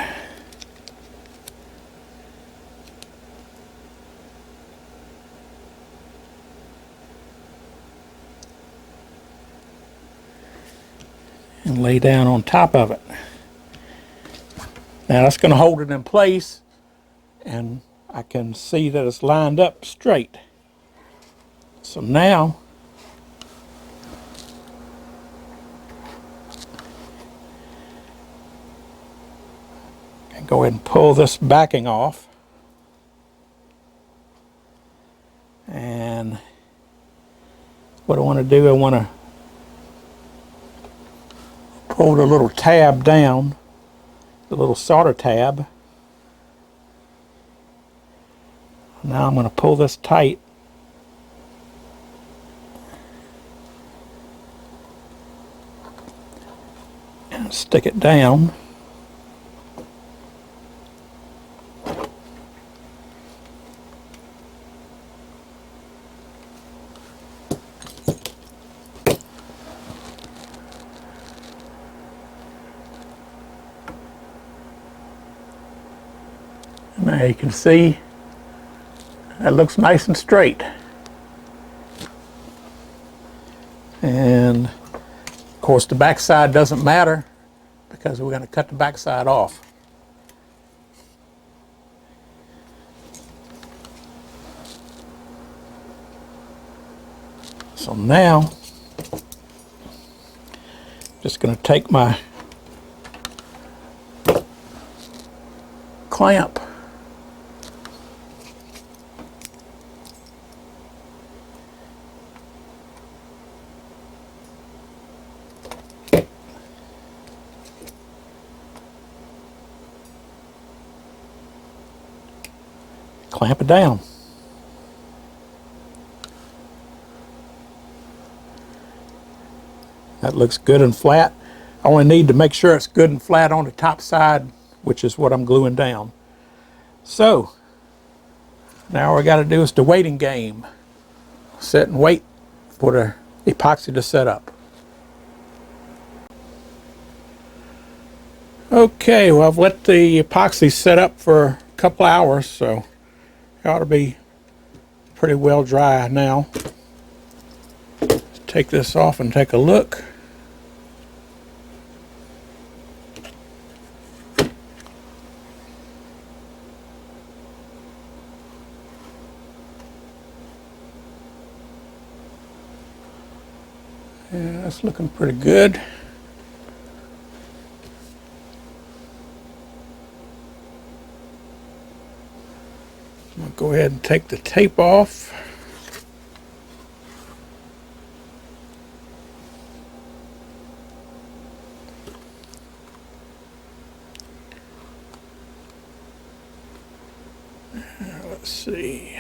and lay down on top of it. Now that's going to hold it in place, and I can see that it's lined up straight. So now I can go ahead and pull this backing off. And what I want to do, I want to pull the little tab down, the little solder tab. Now I'm going to pull this tight. And stick it down. Now you can see that looks nice and straight. And of course the back side doesn't matter because we're going to cut the back side off. So now just going to take my clamp it down. That looks good and flat. I only need to make sure it's good and flat on the top side, which is what I'm gluing down. So now all we got to do is the waiting game. Sit and wait for the epoxy to set up. Okay, well I've let the epoxy set up for a couple hours, so it ought to be pretty well dry now. Let's take this off and take a look. Yeah, that's looking pretty good. I'm going to go ahead and take the tape off. Let's see.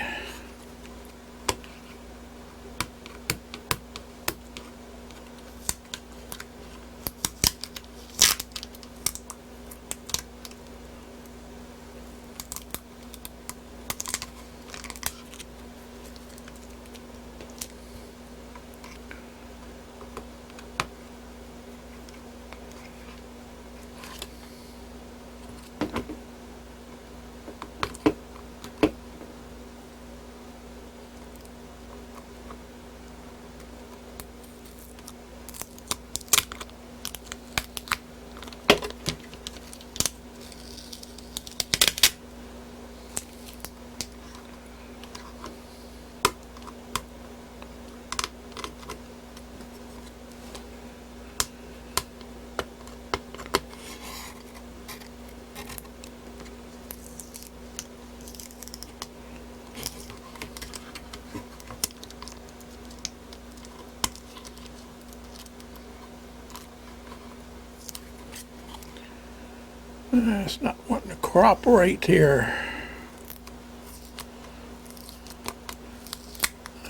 It's not wanting to cooperate here.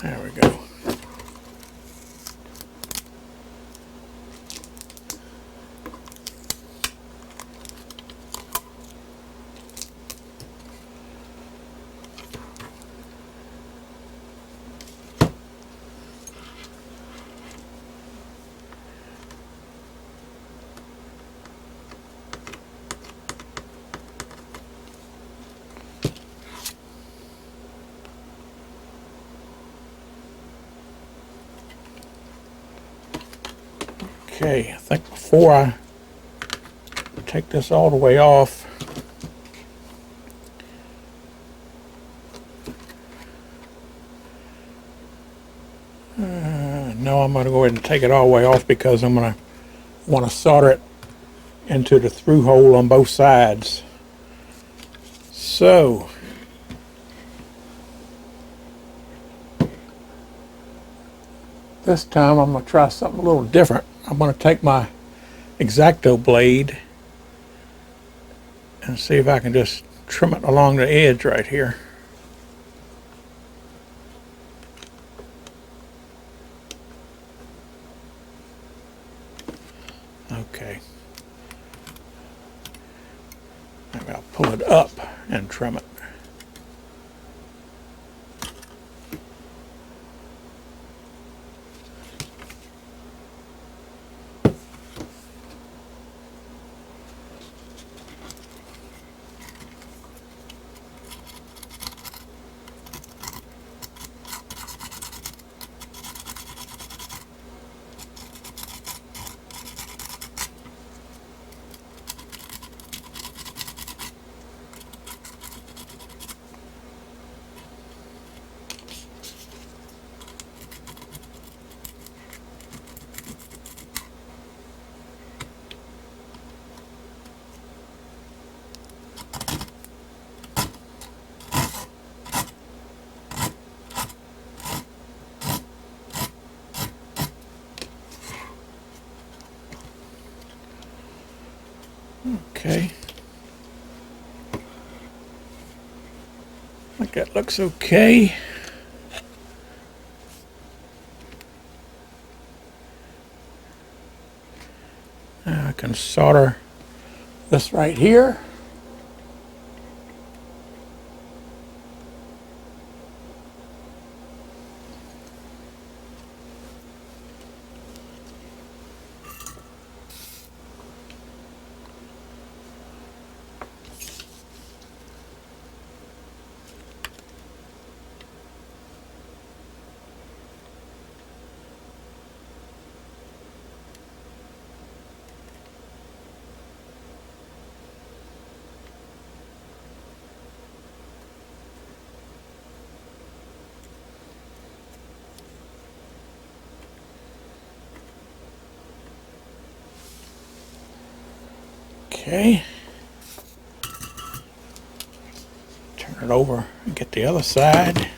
There we go. Okay, I think before I take this all the way off, no, I'm going to go ahead and take it all the way off because I'm going to want to solder it into the through hole on both sides. So, this time I'm going to try something a little different. I'm going to take my X-Acto blade and see if I can just trim it along the edge right here. Okay. Maybe I'll pull it up and trim it. Okay. I think that looks okay. Now I can solder this right here. Okay. Turn it over and get the other side.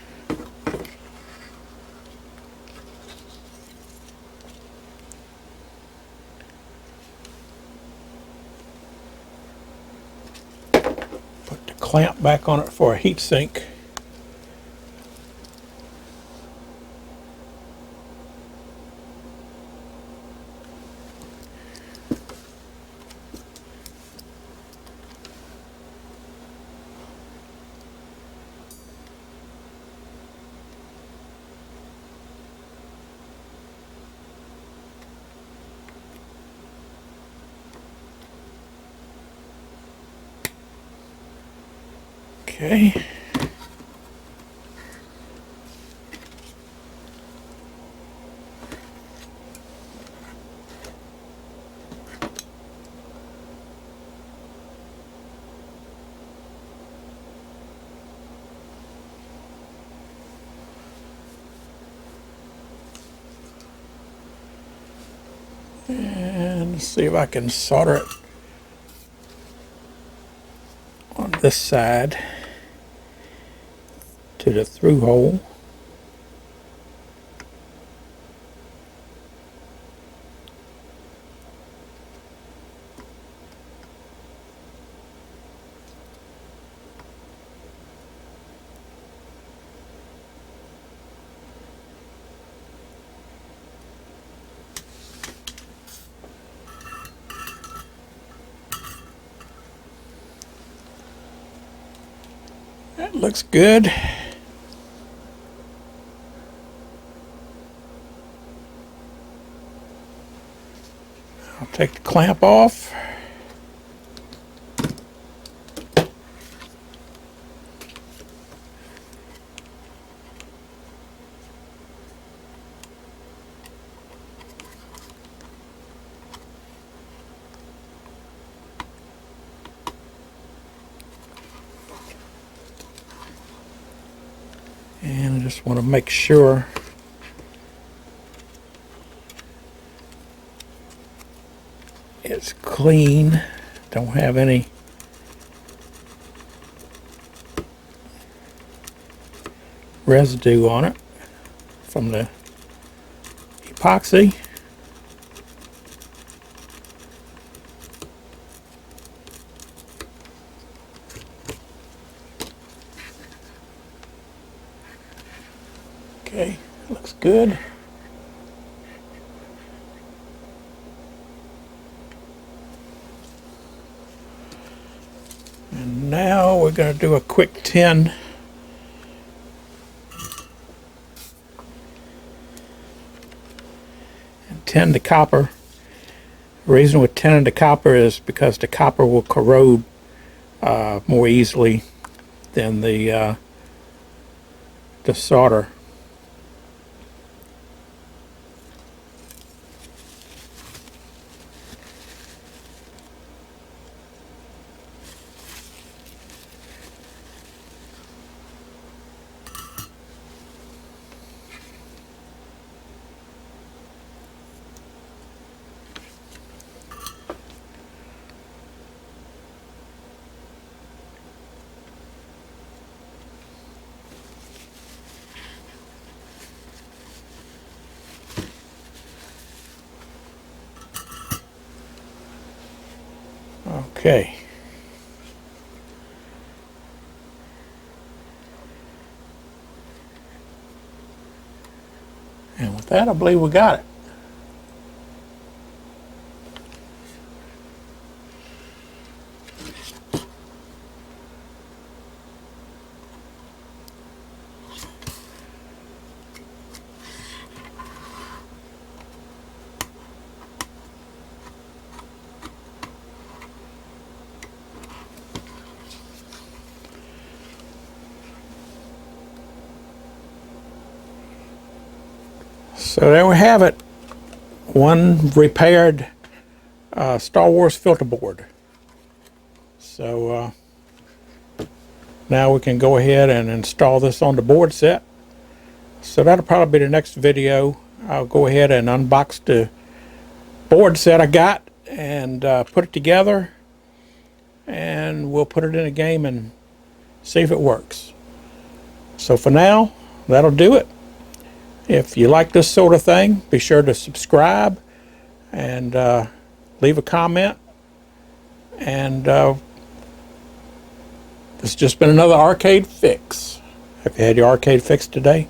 Put the clamp back on it for a heat sink. Okay. And see if I can solder it on this side to the through hole. That looks good. I'll take the clamp off. And I just want to make sure it's clean. Don't have any residue on it from the epoxy. Okay, looks good. And now we're going to do a quick tin. And tin the copper. The reason we're tinning the copper is because the copper will corrode more easily than the solder. Okay. And with that, I believe we got it. So there we have it. One repaired Star Wars filter board. So now we can go ahead and install this on the board set. So that'll probably be the next video. I'll go ahead and unbox the board set I got and put it together, and we'll put it in a game and see if it works. So for now, that'll do it. If you like this sort of thing, be sure to subscribe and leave a comment. And this has just been another arcade fix. Have you had your arcade fix today?